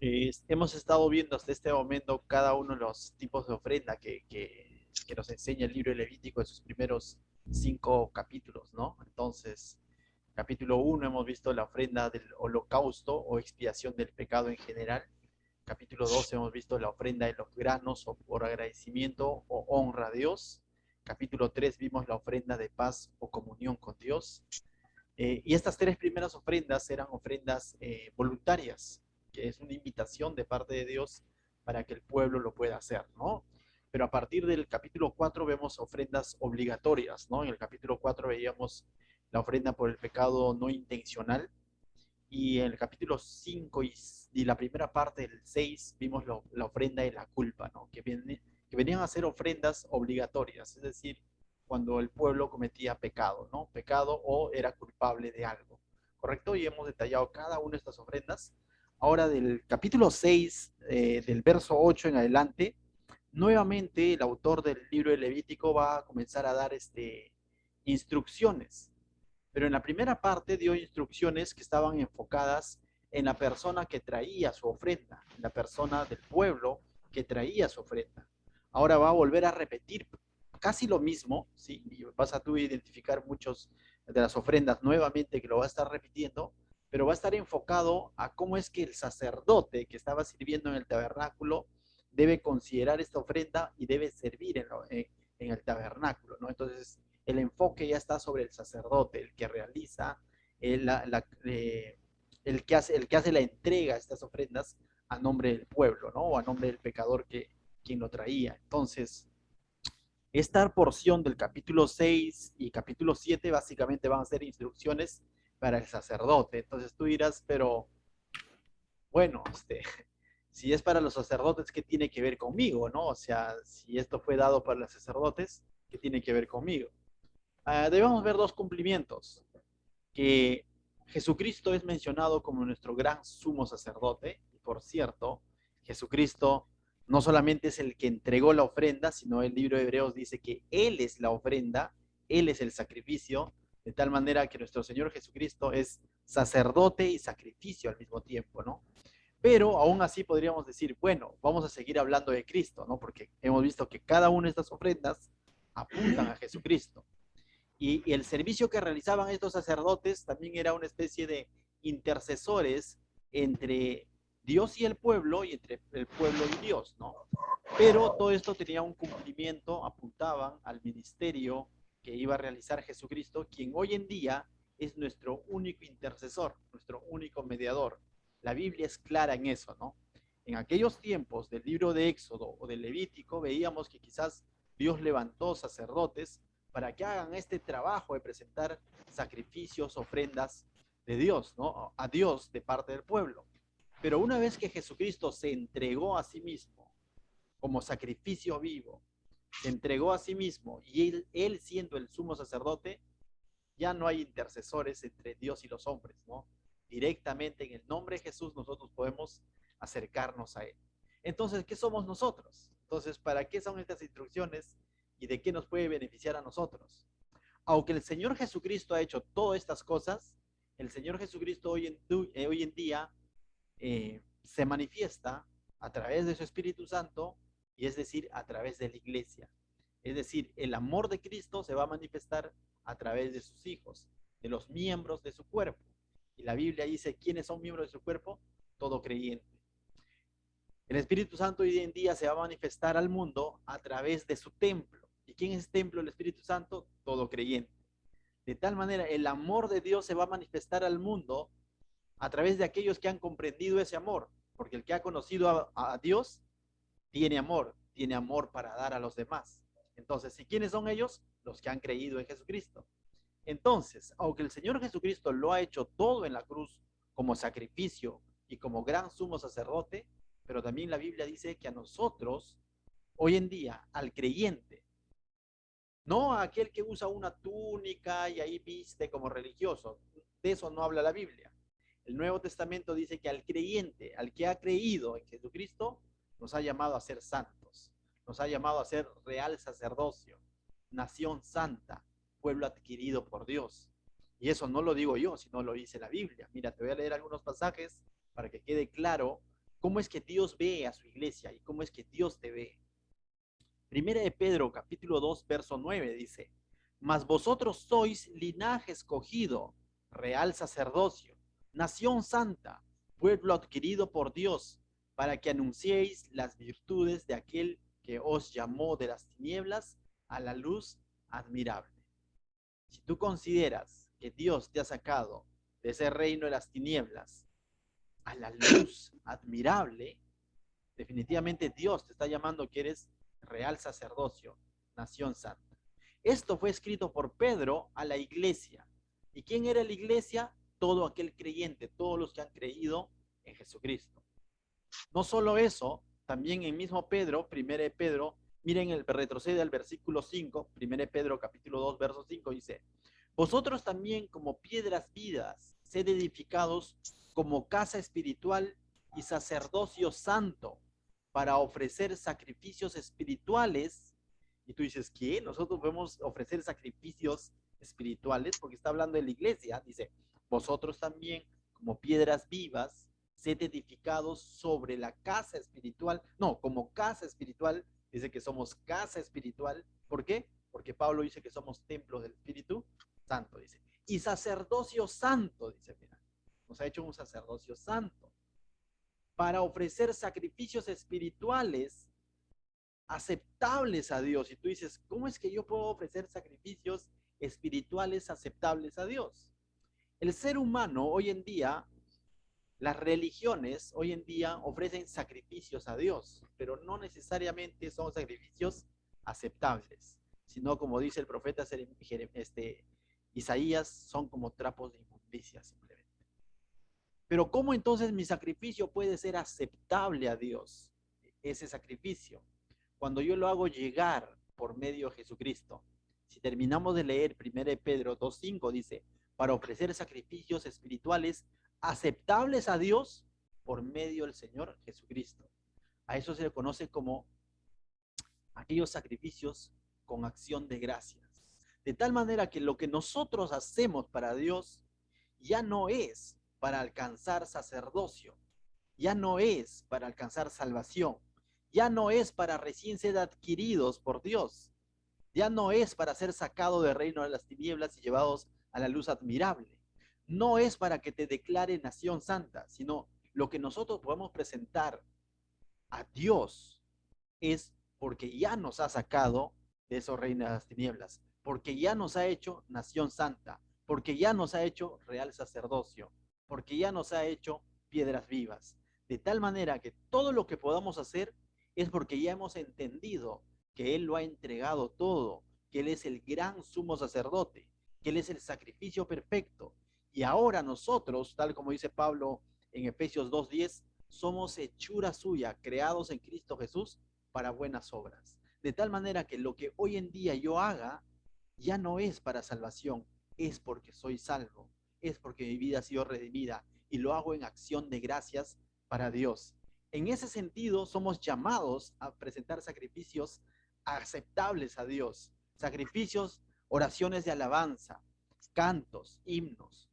Hemos estado viendo hasta este momento cada uno de los tipos de ofrenda que nos enseña el libro de Levítico en sus primeros 5 capítulos, ¿no? Entonces, capítulo 1 hemos visto la ofrenda del holocausto o expiación del pecado en general. Capítulo 2 hemos visto la ofrenda de los granos o por agradecimiento o honra a Dios. Capítulo 3 vimos la ofrenda de paz o comunión con Dios. Y estas tres primeras ofrendas eran ofrendas voluntarias, que es una invitación de parte de Dios para que el pueblo lo pueda hacer, ¿no? Pero a partir del capítulo 4 vemos ofrendas obligatorias, ¿no? En el capítulo 4 veíamos la ofrenda por el pecado no intencional, y en el capítulo 5 y la primera parte del 6 vimos la ofrenda de la culpa, ¿no? Que venían a ser ofrendas obligatorias, es decir, cuando el pueblo cometía pecado, ¿no? Pecado o era culpable de algo, ¿correcto? Y hemos detallado cada una de estas ofrendas. Ahora del capítulo 6, del verso 8 en adelante, nuevamente el autor del libro de Levítico va a comenzar a dar instrucciones, pero en la primera parte dio instrucciones que estaban enfocadas en la persona que traía su ofrenda, en la persona del pueblo que traía su ofrenda. Ahora va a volver a repetir casi lo mismo, ¿sí? Y vas a tú identificar muchos de las ofrendas nuevamente que lo va a estar repitiendo, pero va a estar enfocado a cómo es que el sacerdote que estaba sirviendo en el tabernáculo debe considerar esta ofrenda y debe servir en el tabernáculo, ¿no? Entonces, el enfoque ya está sobre el sacerdote, el que realiza, el que hace la entrega de estas ofrendas a nombre del pueblo, ¿no? O a nombre del pecador quien lo traía. Entonces, esta porción del capítulo 6 y capítulo 7 básicamente van a ser instrucciones para el sacerdote. Entonces tú dirás, pero bueno, si es para los sacerdotes, ¿qué tiene que ver conmigo, no? O sea, si esto fue dado para los sacerdotes, ¿qué tiene que ver conmigo? Debemos ver dos cumplimientos, que Jesucristo es mencionado como nuestro gran sumo sacerdote, y por cierto, Jesucristo no solamente es el que entregó la ofrenda, sino el libro de Hebreos dice que Él es la ofrenda, Él es el sacrificio, de tal manera que nuestro Señor Jesucristo es sacerdote y sacrificio al mismo tiempo, ¿no? Pero aún así podríamos decir, bueno, vamos a seguir hablando de Cristo, ¿no? Porque hemos visto que cada una de estas ofrendas apuntan a Jesucristo. Y el servicio que realizaban estos sacerdotes también era una especie de intercesores entre Dios y el pueblo y entre el pueblo y Dios, ¿no? Pero todo esto tenía un cumplimiento, apuntaban al ministerio que iba a realizar Jesucristo, quien hoy en día es nuestro único intercesor, nuestro único mediador. La Biblia es clara en eso, ¿no? En aquellos tiempos del libro de Éxodo o del Levítico veíamos que quizás Dios levantó sacerdotes para que hagan este trabajo de presentar sacrificios, ofrendas de Dios, ¿no? A Dios de parte del pueblo. Pero una vez que Jesucristo se entregó a sí mismo como sacrificio vivo, se entregó a sí mismo y él siendo el sumo sacerdote, ya no hay intercesores entre Dios y los hombres, ¿no? Directamente en el nombre de Jesús nosotros podemos acercarnos a Él. Entonces, ¿qué somos nosotros? Entonces, ¿para qué son estas instrucciones y de qué nos puede beneficiar a nosotros? Aunque el Señor Jesucristo ha hecho todas estas cosas, el Señor Jesucristo hoy en día se manifiesta a través de su Espíritu Santo, y es decir, a través de la iglesia. Es decir, el amor de Cristo se va a manifestar a través de sus hijos, de los miembros de su cuerpo. Y la Biblia dice, ¿quiénes son miembros de su cuerpo? Todo creyente. El Espíritu Santo hoy en día se va a manifestar al mundo a través de su templo. ¿Y quién es el templo del Espíritu Santo? Todo creyente. De tal manera, el amor de Dios se va a manifestar al mundo a través de aquellos que han comprendido ese amor, porque el que ha conocido a Dios tiene amor para dar a los demás. Entonces, ¿y quiénes son ellos? Los que han creído en Jesucristo. Entonces, aunque el Señor Jesucristo lo ha hecho todo en la cruz como sacrificio y como gran sumo sacerdote, pero también la Biblia dice que a nosotros, hoy en día, al creyente, no a aquel que usa una túnica y ahí viste como religioso, de eso no habla la Biblia. El Nuevo Testamento dice que al creyente, al que ha creído en Jesucristo, nos ha llamado a ser santos, nos ha llamado a ser real sacerdocio, nación santa, pueblo adquirido por Dios. Y eso no lo digo yo, sino lo dice la Biblia. Mira, te voy a leer algunos pasajes para que quede claro cómo es que Dios ve a su iglesia y cómo es que Dios te ve. Primera de Pedro, capítulo 2, verso 9 dice, mas vosotros sois linaje escogido, real sacerdocio, nación santa, pueblo adquirido por Dios, para que anunciéis las virtudes de aquel que os llamó de las tinieblas a la luz admirable. Si tú consideras que Dios te ha sacado de ese reino de las tinieblas a la luz admirable, definitivamente Dios te está llamando que eres real sacerdocio, nación santa. Esto fue escrito por Pedro a la iglesia. ¿Y quién era la iglesia? Todo aquel creyente, todos los que han creído en Jesucristo. No solo eso, también en mismo Pedro, 1 Pedro, miren, el retrocede al versículo 5, 1 Pedro capítulo 2, verso 5, dice, vosotros también como piedras vivas, sed edificados como casa espiritual y sacerdocio santo para ofrecer sacrificios espirituales. Y tú dices, ¿qué? Nosotros podemos ofrecer sacrificios espirituales porque está hablando de la iglesia. Dice, vosotros también como piedras vivas, sed edificados sobre la casa espiritual. No, como casa espiritual, dice que somos casa espiritual. ¿Por qué? Porque Pablo dice que somos templos del Espíritu Santo, dice. Y sacerdocio santo, dice, mira, nos ha hecho un sacerdocio santo para ofrecer sacrificios espirituales aceptables a Dios. Y tú dices, ¿cómo es que yo puedo ofrecer sacrificios espirituales aceptables a Dios? El ser humano hoy en día, las religiones hoy en día ofrecen sacrificios a Dios, pero no necesariamente son sacrificios aceptables, sino como dice el profeta Isaías, son como trapos de inmundicia simplemente. Pero ¿cómo entonces mi sacrificio puede ser aceptable a Dios? Ese sacrificio, cuando yo lo hago llegar por medio de Jesucristo. Si terminamos de leer 1 Pedro 2.5, dice, para ofrecer sacrificios espirituales aceptables a Dios por medio del Señor Jesucristo. A eso se le conoce como aquellos sacrificios con acción de gracias. De tal manera que lo que nosotros hacemos para Dios ya no es para alcanzar sacerdocio, ya no es para alcanzar salvación, ya no es para recién ser adquiridos por Dios, ya no es para ser sacado del reino de las tinieblas y llevados a la luz admirable. No es para que te declare nación santa, sino lo que nosotros podemos presentar a Dios es porque ya nos ha sacado de esos reinos de las tinieblas, porque ya nos ha hecho nación santa, porque ya nos ha hecho real sacerdocio, porque ya nos ha hecho piedras vivas. De tal manera que todo lo que podamos hacer es porque ya hemos entendido que Él lo ha entregado todo, que Él es el gran sumo sacerdote, que Él es el sacrificio perfecto. Y ahora nosotros, tal como dice Pablo en Efesios 2:10, somos hechura suya, creados en Cristo Jesús para buenas obras. De tal manera que lo que hoy en día yo haga ya no es para salvación, es porque soy salvo, es porque mi vida ha sido redimida y lo hago en acción de gracias para Dios. En ese sentido, somos llamados a presentar sacrificios aceptables a Dios, sacrificios, oraciones de alabanza, cantos, himnos,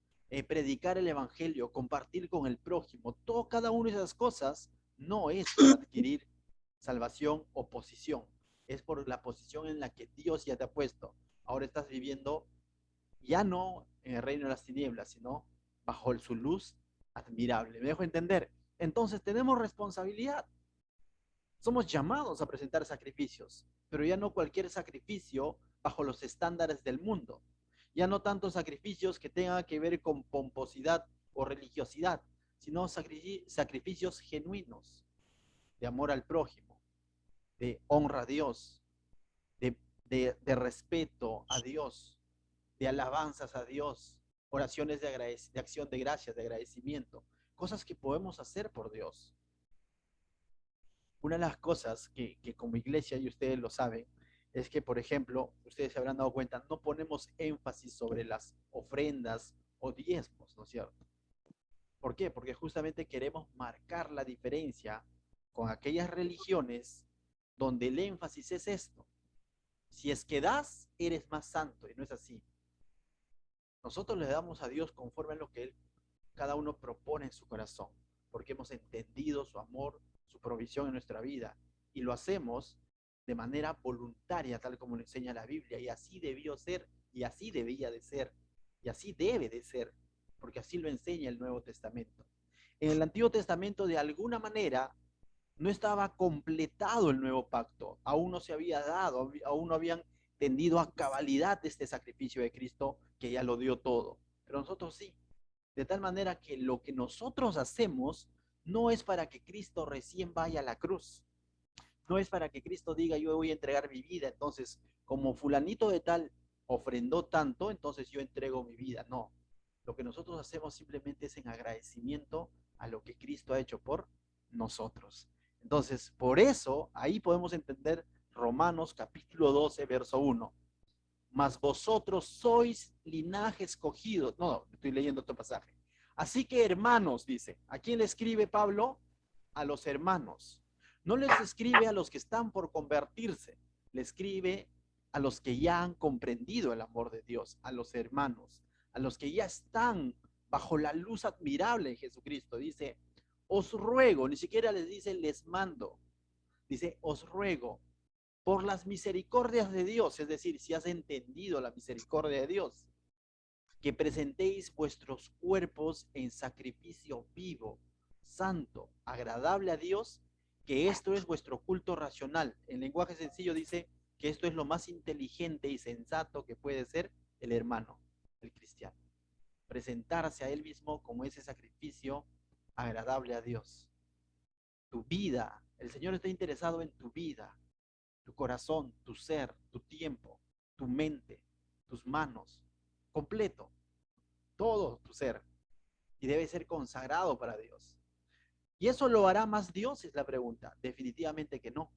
predicar el evangelio, compartir con el prójimo, todo cada una de esas cosas no es para adquirir salvación o posición, es por la posición en la que Dios ya te ha puesto. Ahora estás viviendo ya no en el reino de las tinieblas, sino bajo su luz admirable. ¿Me dejo entender? Entonces tenemos responsabilidad. Somos llamados a presentar sacrificios, pero ya no cualquier sacrificio bajo los estándares del mundo. Ya no tantos sacrificios que tengan que ver con pomposidad o religiosidad, sino sacrificios genuinos de amor al prójimo, de honra a Dios, de respeto a Dios, de alabanzas a Dios, oraciones de acción de gracias, de agradecimiento, cosas que podemos hacer por Dios. Una de las cosas que como iglesia, y ustedes lo saben, es que, por ejemplo, ustedes se habrán dado cuenta, no ponemos énfasis sobre las ofrendas o diezmos, ¿no es cierto? ¿Por qué? Porque justamente queremos marcar la diferencia con aquellas religiones donde el énfasis es esto. Si es que das, eres más santo, y no es así. Nosotros le damos a Dios conforme a lo que Él, cada uno propone en su corazón. porque hemos entendido su amor, su provisión en nuestra vida, y lo hacemos de manera voluntaria, tal como lo enseña la Biblia, y así debió ser, y así debía de ser, y así debe de ser, porque así lo enseña el Nuevo Testamento. En el Antiguo Testamento, de alguna manera, no estaba completado el nuevo pacto, aún no se había dado, aún no habían tendido a cabalidad este sacrificio de Cristo que ya lo dio todo, pero nosotros sí, de tal manera que lo que nosotros hacemos no es para que Cristo recién vaya a la cruz, no es para que Cristo diga yo voy a entregar mi vida, entonces como fulanito de tal ofrendó tanto, entonces yo entrego mi vida, no. Lo que nosotros hacemos simplemente es en agradecimiento a lo que Cristo ha hecho por nosotros. Entonces, por eso, ahí podemos entender Romanos capítulo 12, verso 1. Mas vosotros sois linaje escogido. No, estoy leyendo otro pasaje. Así que hermanos, dice, ¿a quién le escribe Pablo? A los hermanos. No les escribe a los que están por convertirse, le escribe a los que ya han comprendido el amor de Dios, a los hermanos, a los que ya están bajo la luz admirable de Jesucristo. Dice, os ruego, ni siquiera les dice les mando, dice, os ruego por las misericordias de Dios, es decir, si has entendido la misericordia de Dios, que presentéis vuestros cuerpos en sacrificio vivo, santo, agradable a Dios, que esto es vuestro culto racional. En lenguaje sencillo dice que esto es lo más inteligente y sensato que puede ser el hermano, el cristiano. Presentarse a él mismo como ese sacrificio agradable a Dios. Tu vida, el Señor está interesado en tu vida, tu corazón, tu ser, tu tiempo, tu mente, tus manos, completo, todo tu ser. Y debe ser consagrado para Dios. ¿Y eso lo hará más Dios? Es la pregunta. Definitivamente que no.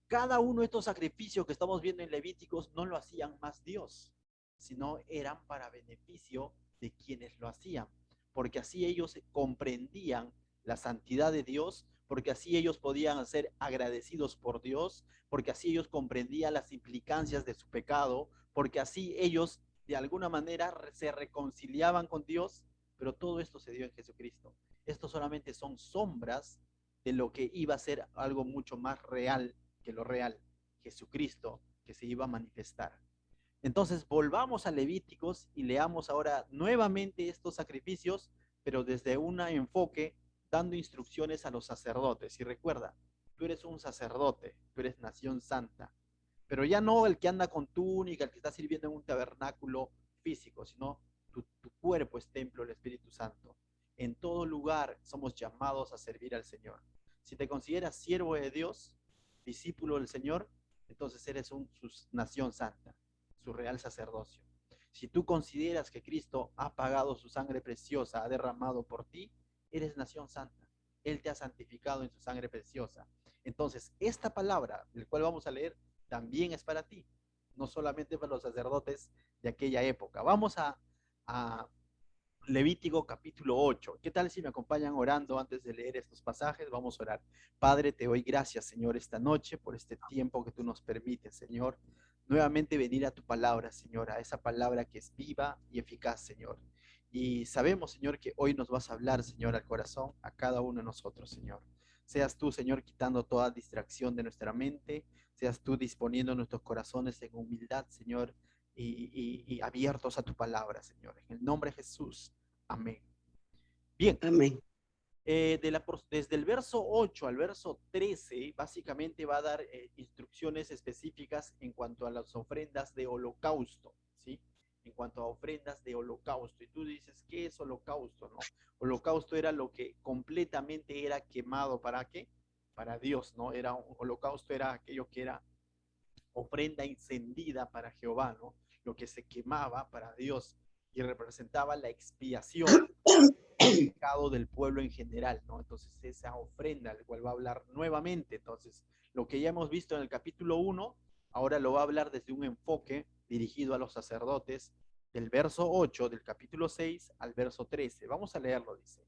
Cada uno de estos sacrificios que estamos viendo en Levíticos no lo hacían más Dios, sino eran para beneficio de quienes lo hacían, porque así ellos comprendían la santidad de Dios, porque así ellos podían ser agradecidos por Dios, porque así ellos comprendían las implicancias de su pecado, porque así ellos de alguna manera se reconciliaban con Dios, pero todo esto se dio en Jesucristo. Esto solamente son sombras de lo que iba a ser algo mucho más real que lo real, Jesucristo que se iba a manifestar. Entonces volvamos a Levíticos y leamos ahora nuevamente estos sacrificios, pero desde un enfoque dando instrucciones a los sacerdotes. Y recuerda, tú eres un sacerdote, tú eres nación santa, pero ya no el que anda con túnica, el que está sirviendo en un tabernáculo físico, sino tu cuerpo es templo del Espíritu Santo. En todo lugar somos llamados a servir al Señor. Si te consideras siervo de Dios, discípulo del Señor, entonces eres su nación santa, su real sacerdocio. Si tú consideras que Cristo ha pagado su sangre preciosa, ha derramado por ti, eres nación santa. Él te ha santificado en su sangre preciosa. Entonces, esta palabra, del cual vamos a leer, también es para ti, no solamente para los sacerdotes de aquella época. Vamos a Levítico capítulo 8. ¿Qué tal si me acompañan orando antes de leer estos pasajes? Vamos a orar. Padre, te doy gracias, Señor, esta noche por este tiempo que tú nos permites, Señor. Nuevamente venir a tu palabra, Señor, a esa palabra que es viva y eficaz, Señor. Y sabemos, Señor, que hoy nos vas a hablar, Señor, al corazón, a cada uno de nosotros, Señor. Seas tú, Señor, quitando toda distracción de nuestra mente, seas tú disponiendo nuestros corazones en humildad, Señor, y abiertos a tu palabra, Señor. En el nombre de Jesús. Amén. Bien, Amén. desde el verso 8 al verso 13, básicamente va a dar instrucciones específicas en cuanto a las ofrendas de holocausto, ¿sí? En cuanto a ofrendas de holocausto. Y tú dices, ¿qué es holocausto? ¿No? Holocausto era lo que completamente era quemado, ¿para qué? Para Dios, ¿no? Era un holocausto era aquello que era ofrenda encendida para Jehová, ¿no? Lo que se quemaba para Dios y representaba la expiación pecado del pueblo en general, ¿no? Entonces esa ofrenda, del cual va a hablar nuevamente. Entonces, lo que ya hemos visto en el capítulo 1, ahora lo va a hablar desde un enfoque dirigido a los sacerdotes, del verso 8 del capítulo 6 al verso 13. Vamos a leerlo, dice.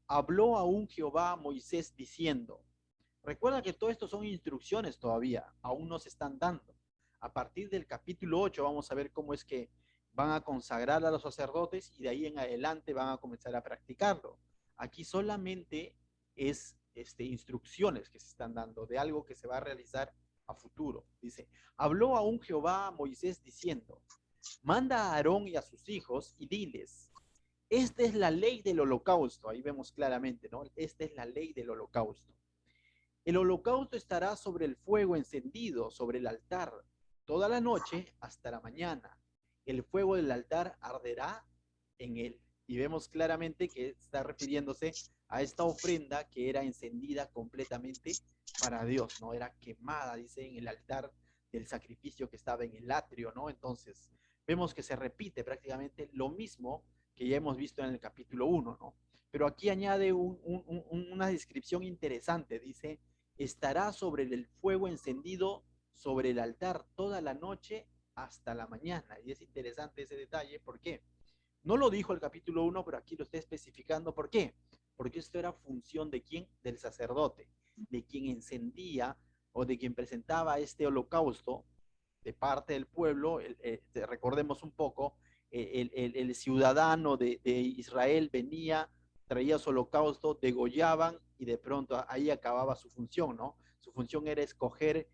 Habló aún Jehová a Moisés diciendo, recuerda que todo esto son instrucciones todavía, aún no se están dando. A partir del capítulo 8 vamos a ver cómo es que van a consagrar a los sacerdotes y de ahí en adelante van a comenzar a practicarlo. Aquí solamente es instrucciones que se están dando de algo que se va a realizar a futuro. Dice, habló aún Jehová a Moisés diciendo, manda a Aarón y a sus hijos y diles, esta es la ley del holocausto. Ahí vemos claramente, ¿no? Esta es la ley del holocausto. El holocausto estará sobre el fuego encendido, sobre el altar, toda la noche hasta la mañana. El fuego del altar arderá en él. Y vemos claramente que está refiriéndose a esta ofrenda que era encendida completamente para Dios, ¿no? Era quemada, dice, en el altar del sacrificio que estaba en el atrio, ¿no? Entonces, vemos que se repite prácticamente lo mismo que ya hemos visto en el capítulo 1, ¿no? Pero aquí añade una descripción interesante, dice, estará sobre el fuego encendido sobre el altar toda la noche hasta la mañana. Y es interesante ese detalle, ¿por qué? No lo dijo el capítulo 1, pero aquí lo está especificando. ¿Por qué? Porque esto era función de quién? Del sacerdote, de quien encendía o de quien presentaba este holocausto de parte del pueblo. Recordemos un poco, el ciudadano de Israel venía, traía su holocausto, degollaban y de pronto ahí acababa su función, ¿no? Su función era escoger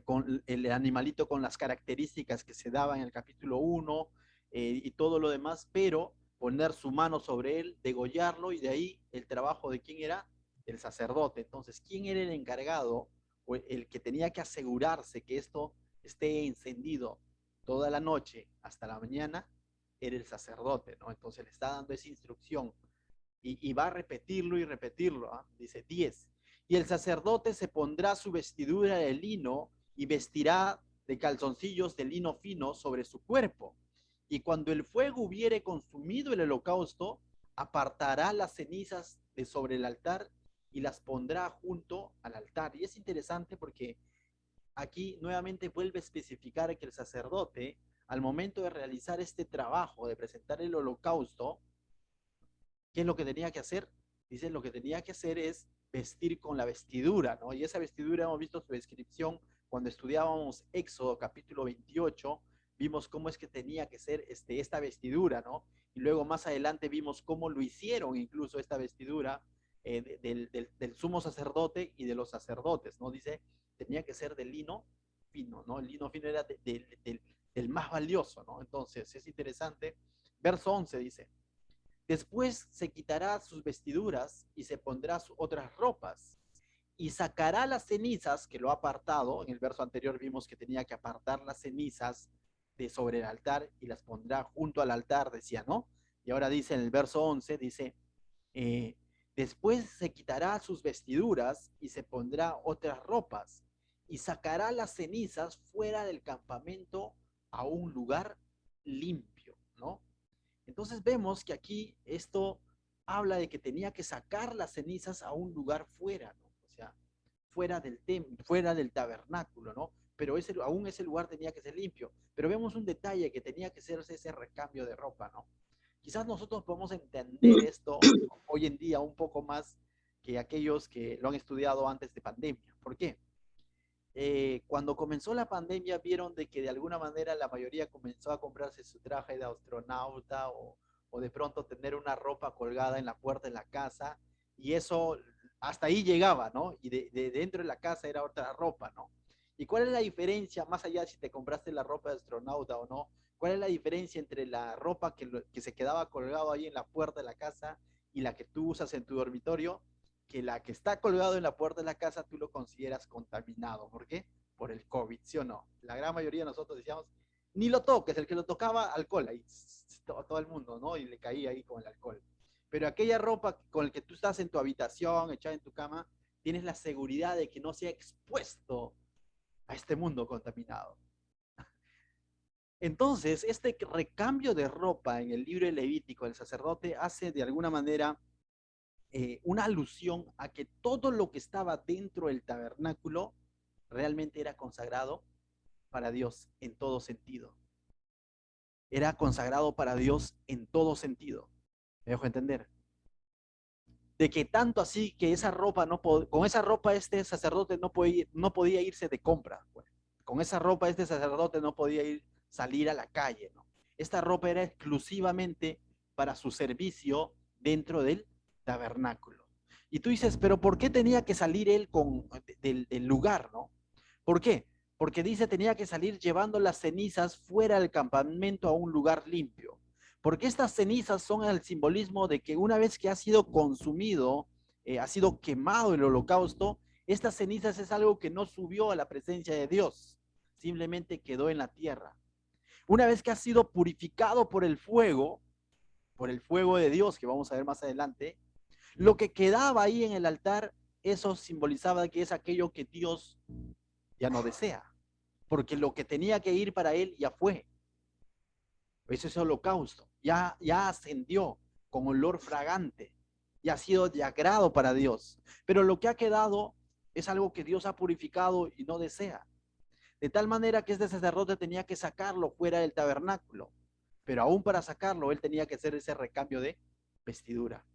con el animalito con las características que se daban en el capítulo 1 y todo lo demás, pero poner su mano sobre él, degollarlo y de ahí el trabajo de quién era, el sacerdote. Entonces, ¿quién era el encargado o el que tenía que asegurarse que esto esté encendido toda la noche hasta la mañana? Era el sacerdote, ¿no? Entonces le está dando esa instrucción y va a repetirlo y repetirlo, ¿eh? Dice 10. Y el sacerdote se pondrá su vestidura de lino y vestirá de calzoncillos de lino fino sobre su cuerpo. Y cuando el fuego hubiere consumido el holocausto, apartará las cenizas de sobre el altar y las pondrá junto al altar. Y es interesante porque aquí nuevamente vuelve a especificar que el sacerdote, al momento de realizar este trabajo, de presentar el holocausto, ¿qué es lo que tenía que hacer? Dice, lo que tenía que hacer es vestir con la vestidura, ¿no? Y esa vestidura hemos visto su descripción cuando estudiábamos Éxodo capítulo 28, vimos cómo es que tenía que ser esta vestidura, ¿no? Y luego más adelante vimos cómo lo hicieron incluso esta vestidura del sumo sacerdote y de los sacerdotes, ¿no? Dice, tenía que ser de lino fino, ¿no? El lino fino era del más valioso, ¿no? Entonces, es interesante. Verso 11 dice, después se quitará sus vestiduras y se pondrá otras ropas y sacará las cenizas que lo ha apartado. En el verso anterior vimos que tenía que apartar las cenizas de sobre el altar y las pondrá junto al altar, decía, ¿no? Y ahora dice en el verso 11, dice, eh, después se quitará sus vestiduras y se pondrá otras ropas y sacará las cenizas fuera del campamento a un lugar limpio, ¿no? Entonces vemos que aquí esto habla de que tenía que sacar las cenizas a un lugar fuera, ¿no? O sea, fuera del templo, fuera del tabernáculo, ¿no? Pero aún ese lugar tenía que ser limpio. Pero vemos un detalle que tenía que hacerse ese recambio de ropa, ¿no? Quizás nosotros podemos entender esto hoy en día un poco más que aquellos que lo han estudiado antes de pandemia. ¿Por qué? Cuando comenzó la pandemia vieron de que de alguna manera la mayoría comenzó a comprarse su traje de astronauta o de pronto tener una ropa colgada en la puerta de la casa y eso hasta ahí llegaba, ¿no? Y de dentro de la casa era otra ropa, ¿no? ¿Y cuál es la diferencia, más allá si te compraste la ropa de astronauta o no? ¿Cuál es la diferencia entre la ropa que se quedaba colgado ahí en la puerta de la casa y la que tú usas en tu dormitorio? Que la que está colgado en la puerta de la casa tú lo consideras contaminado. ¿Por qué? Por el COVID, ¿sí o no? La gran mayoría de nosotros decíamos, ni lo toques, el que lo tocaba, alcohol, ahí todo el mundo, ¿no? Y le caía ahí con el alcohol. Pero aquella ropa con la que tú estás en tu habitación, echada en tu cama, tienes la seguridad de que no sea expuesto a este mundo contaminado. Entonces, este recambio de ropa en el libro de Levítico, el sacerdote hace de alguna manera una alusión a que todo lo que estaba dentro del tabernáculo realmente era consagrado para Dios en todo sentido. Era consagrado para Dios en todo sentido. ¿Me dejo entender? De que tanto así que esa ropa con esa ropa este sacerdote no podía irse de compra. Bueno, con esa ropa este sacerdote no podía salir a la calle, ¿no? Esta ropa era exclusivamente para su servicio dentro del tabernáculo. Y tú dices, pero ¿por qué tenía que salir él del lugar, no? ¿Por qué? Porque dice tenía que salir llevando las cenizas fuera del campamento a un lugar limpio. Porque estas cenizas son el simbolismo de que una vez que ha sido consumido, ha sido quemado el holocausto, estas cenizas es algo que no subió a la presencia de Dios, simplemente quedó en la tierra. Una vez que ha sido purificado por el fuego de Dios, que vamos a ver más adelante, lo que quedaba ahí en el altar, eso simbolizaba que es aquello que Dios ya no desea, porque lo que tenía que ir para él ya fue. Ese es el holocausto, ya ascendió con olor fragante, ya ha sido de agrado para Dios. Pero lo que ha quedado es algo que Dios ha purificado y no desea. De tal manera que este sacerdote tenía que sacarlo fuera del tabernáculo. Pero aún para sacarlo, él tenía que hacer ese recambio de vestidura.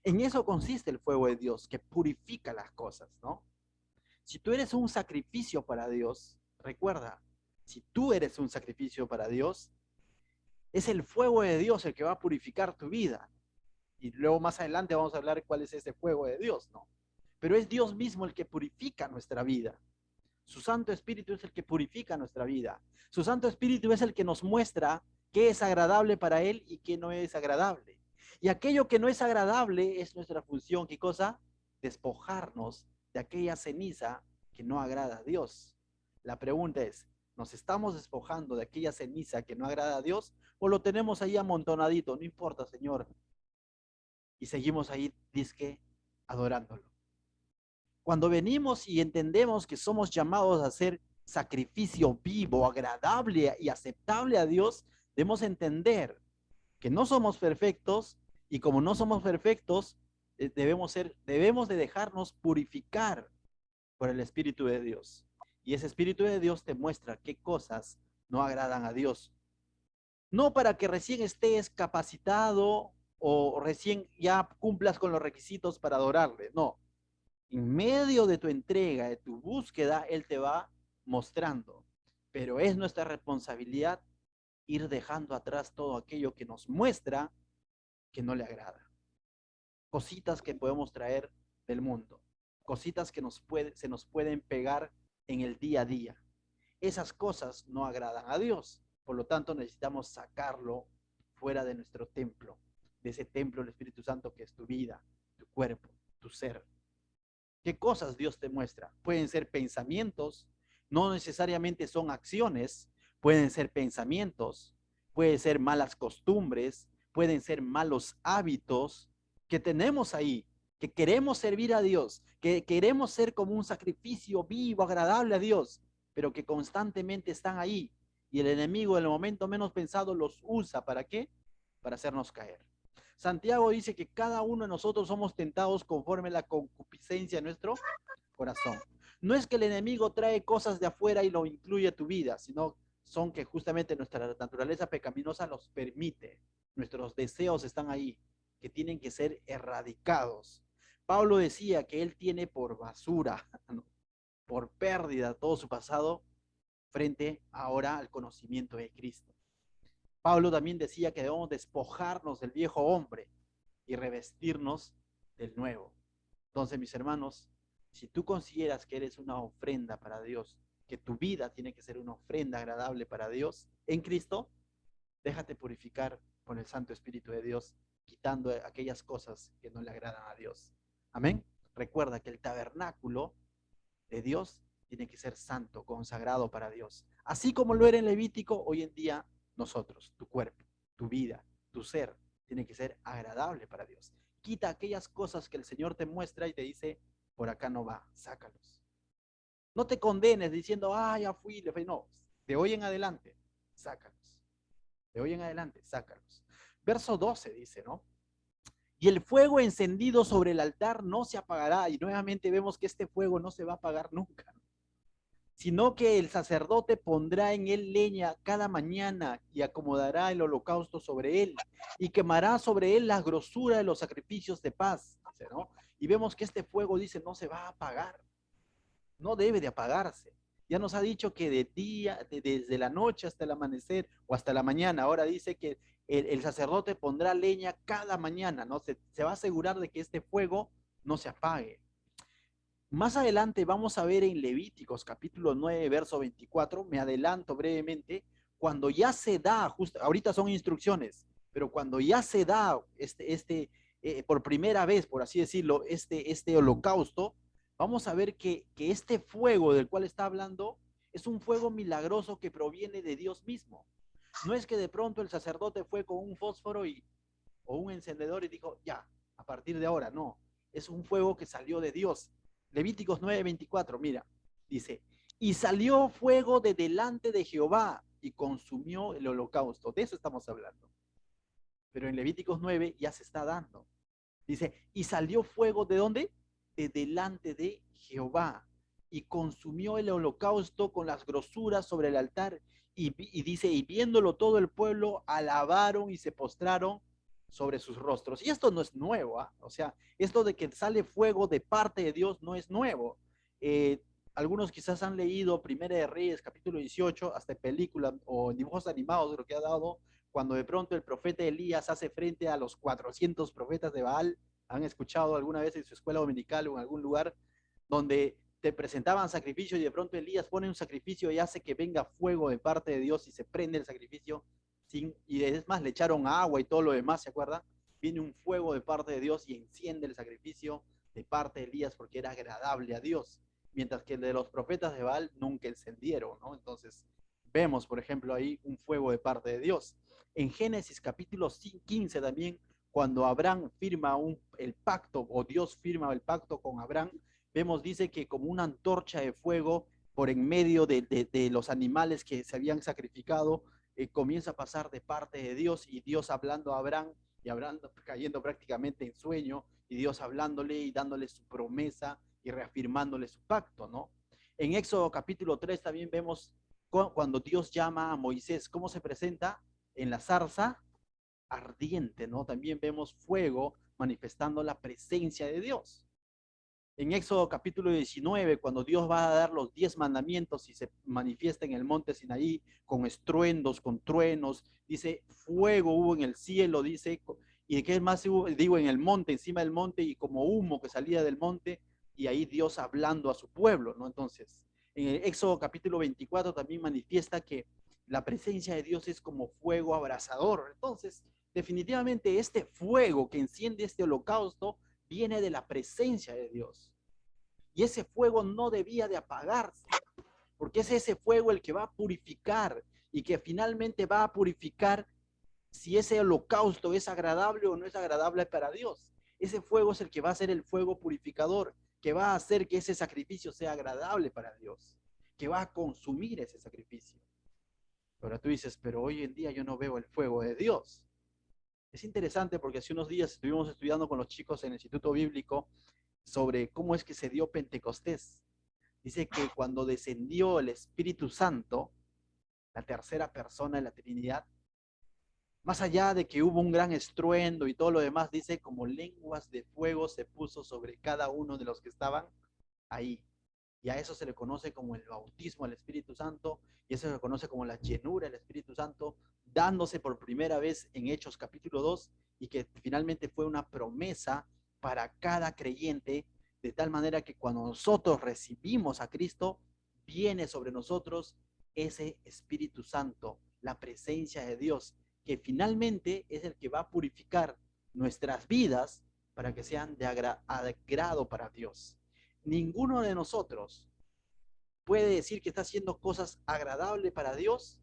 En eso consiste el fuego de Dios, que purifica las cosas, ¿no? Si tú eres un sacrificio para Dios, recuerda, si tú eres un sacrificio para Dios, es el fuego de Dios el que va a purificar tu vida. Y luego más adelante vamos a hablar cuál es ese fuego de Dios, ¿no? Pero es Dios mismo el que purifica nuestra vida. Su Santo Espíritu es el que purifica nuestra vida. Su Santo Espíritu es el que nos muestra qué es agradable para Él y qué no es agradable. Y aquello que no es agradable es nuestra función. ¿Qué cosa? Despojarnos de aquella ceniza que no agrada a Dios. La pregunta es, ¿nos estamos despojando de aquella ceniza que no agrada a Dios o lo tenemos ahí amontonadito? No importa, Señor. Y seguimos ahí, disque, adorándolo. Cuando venimos y entendemos que somos llamados a hacer sacrificio vivo, agradable y aceptable a Dios, debemos entender que no somos perfectos y como no somos perfectos, debemos de dejarnos purificar por el Espíritu de Dios. Y ese Espíritu de Dios te muestra qué cosas no agradan a Dios. No para que recién estés capacitado o recién ya cumplas con los requisitos para adorarle, no. En medio de tu entrega, de tu búsqueda, Él te va mostrando. Pero es nuestra responsabilidad ir dejando atrás todo aquello que nos muestra que no le agrada. Cositas que podemos traer del mundo, cositas que se nos pueden pegar en el día a día. Esas cosas no agradan a Dios. Por lo tanto, necesitamos sacarlo fuera de nuestro templo, de ese templo del Espíritu Santo que es tu vida, tu cuerpo, tu ser. ¿Qué cosas Dios te muestra? Pueden ser pensamientos, no necesariamente son acciones, pueden ser pensamientos, pueden ser malas costumbres, pueden ser malos hábitos que tenemos ahí, que queremos servir a Dios, que queremos ser como un sacrificio vivo, agradable a Dios, pero que constantemente están ahí y el enemigo en el momento menos pensado los usa. ¿Para qué? Para hacernos caer. Santiago dice que cada uno de nosotros somos tentados conforme a la concupiscencia de nuestro corazón. No es que el enemigo trae cosas de afuera y lo incluye a tu vida, sino son que justamente nuestra naturaleza pecaminosa los permite. Nuestros deseos están ahí, que tienen que ser erradicados. Pablo decía que él tiene por basura, por pérdida todo su pasado frente ahora al conocimiento de Cristo. Pablo también decía que debemos despojarnos del viejo hombre y revestirnos del nuevo. Entonces, mis hermanos, si tú consideras que eres una ofrenda para Dios, que tu vida tiene que ser una ofrenda agradable para Dios en Cristo, déjate purificar con el Santo Espíritu de Dios, quitando aquellas cosas que no le agradan a Dios. Amén. Recuerda que el tabernáculo de Dios tiene que ser santo, consagrado para Dios. Así como lo era en Levítico, hoy en día nosotros, tu cuerpo, tu vida, tu ser, tiene que ser agradable para Dios. Quita aquellas cosas que el Señor te muestra y te dice, por acá no va, sácalos. No te condenes diciendo, ya fui, le fui. No, de hoy en adelante, sácalos. De hoy en adelante, sácalos. Verso 12 dice, ¿no? Y el fuego encendido sobre el altar no se apagará. Y nuevamente vemos que este fuego no se va a apagar nunca, sino que el sacerdote pondrá en él leña cada mañana y acomodará el holocausto sobre él y quemará sobre él la grosura de los sacrificios de paz. Dice, ¿no? Y vemos que este fuego, dice, no se va a apagar, no debe de apagarse. Ya nos ha dicho que de día, desde la noche hasta el amanecer o hasta la mañana, ahora dice que el sacerdote pondrá leña cada mañana, ¿no? Se va a asegurar de que este fuego no se apague. Más adelante vamos a ver en Levíticos capítulo 9, verso 24, me adelanto brevemente, cuando ya se da, justo, ahorita son instrucciones, pero cuando ya se da por primera vez, por así decirlo, este holocausto, vamos a ver que este fuego del cual está hablando es un fuego milagroso que proviene de Dios mismo. No es que de pronto el sacerdote fue con un fósforo o un encendedor y dijo, ya, a partir de ahora, no. Es un fuego que salió de Dios. Levíticos 9:24, mira, dice, y salió fuego de delante de Jehová y consumió el holocausto. De eso estamos hablando. Pero en Levíticos 9 ya se está dando. Dice, y salió fuego de dónde? De delante de Jehová y consumió el holocausto con las grosuras sobre el altar. Y dice, y viéndolo todo el pueblo, alabaron y se postraron sobre sus rostros. Y esto no es nuevo, ¿eh? O sea, esto de que sale fuego de parte de Dios no es nuevo. Eh, Algunos quizás han leído Primera de Reyes, capítulo 18, hasta películas o dibujos animados de lo que ha dado, cuando de pronto el profeta Elías hace frente a los 400 profetas de Baal. ¿Han escuchado alguna vez en su escuela dominical o en algún lugar donde te presentaban sacrificios y de pronto Elías pone un sacrificio y hace que venga fuego de parte de Dios y se prende el sacrificio? Y es más, le echaron agua y todo lo demás, ¿se acuerdan? Viene un fuego de parte de Dios y enciende el sacrificio de parte de Elías porque era agradable a Dios, mientras que el de los profetas de Baal nunca encendieron, ¿no? Entonces, vemos, por ejemplo, ahí un fuego de parte de Dios. En Génesis capítulo 15 también, cuando Abraham firma el pacto, o Dios firma el pacto con Abraham, vemos, dice que como una antorcha de fuego por en medio de los animales que se habían sacrificado, comienza a pasar de parte de Dios y Dios hablando a Abraham y Abraham cayendo prácticamente en sueño y Dios hablándole y dándole su promesa y reafirmándole su pacto, ¿no? En Éxodo capítulo 3 también vemos cuando Dios llama a Moisés, ¿cómo se presenta? En la zarza ardiente, ¿no? También vemos fuego manifestando la presencia de Dios. En Éxodo capítulo 19, cuando Dios va a dar los 10 mandamientos y se manifiesta en el monte Sinaí con estruendos, con truenos, dice, fuego hubo en el cielo, dice, y qué más hubo, digo, en el monte, encima del monte, y como humo que salía del monte, y ahí Dios hablando a su pueblo, ¿no? Entonces, en el Éxodo capítulo 24 también manifiesta que la presencia de Dios es como fuego abrasador. Entonces, definitivamente este fuego que enciende este holocausto viene de la presencia de Dios. Y ese fuego no debía de apagarse, porque es ese fuego el que va a purificar y que finalmente va a purificar si ese holocausto es agradable o no es agradable para Dios. Ese fuego es el que va a ser el fuego purificador, que va a hacer que ese sacrificio sea agradable para Dios, que va a consumir ese sacrificio. Ahora tú dices, pero hoy en día yo no veo el fuego de Dios. Es interesante porque hace unos días estuvimos estudiando con los chicos en el Instituto Bíblico sobre cómo es que se dio Pentecostés. Dice que cuando descendió el Espíritu Santo, la tercera persona de la Trinidad, más allá de que hubo un gran estruendo y todo lo demás, dice como lenguas de fuego se puso sobre cada uno de los que estaban ahí. Y a eso se le conoce como el bautismo del Espíritu Santo, y eso se le conoce como la llenura del Espíritu Santo, dándose por primera vez en Hechos capítulo 2, y que finalmente fue una promesa para cada creyente, de tal manera que cuando nosotros recibimos a Cristo, viene sobre nosotros ese Espíritu Santo, la presencia de Dios, que finalmente es el que va a purificar nuestras vidas para que sean de agrado para Dios. Ninguno de nosotros puede decir que está haciendo cosas agradables para Dios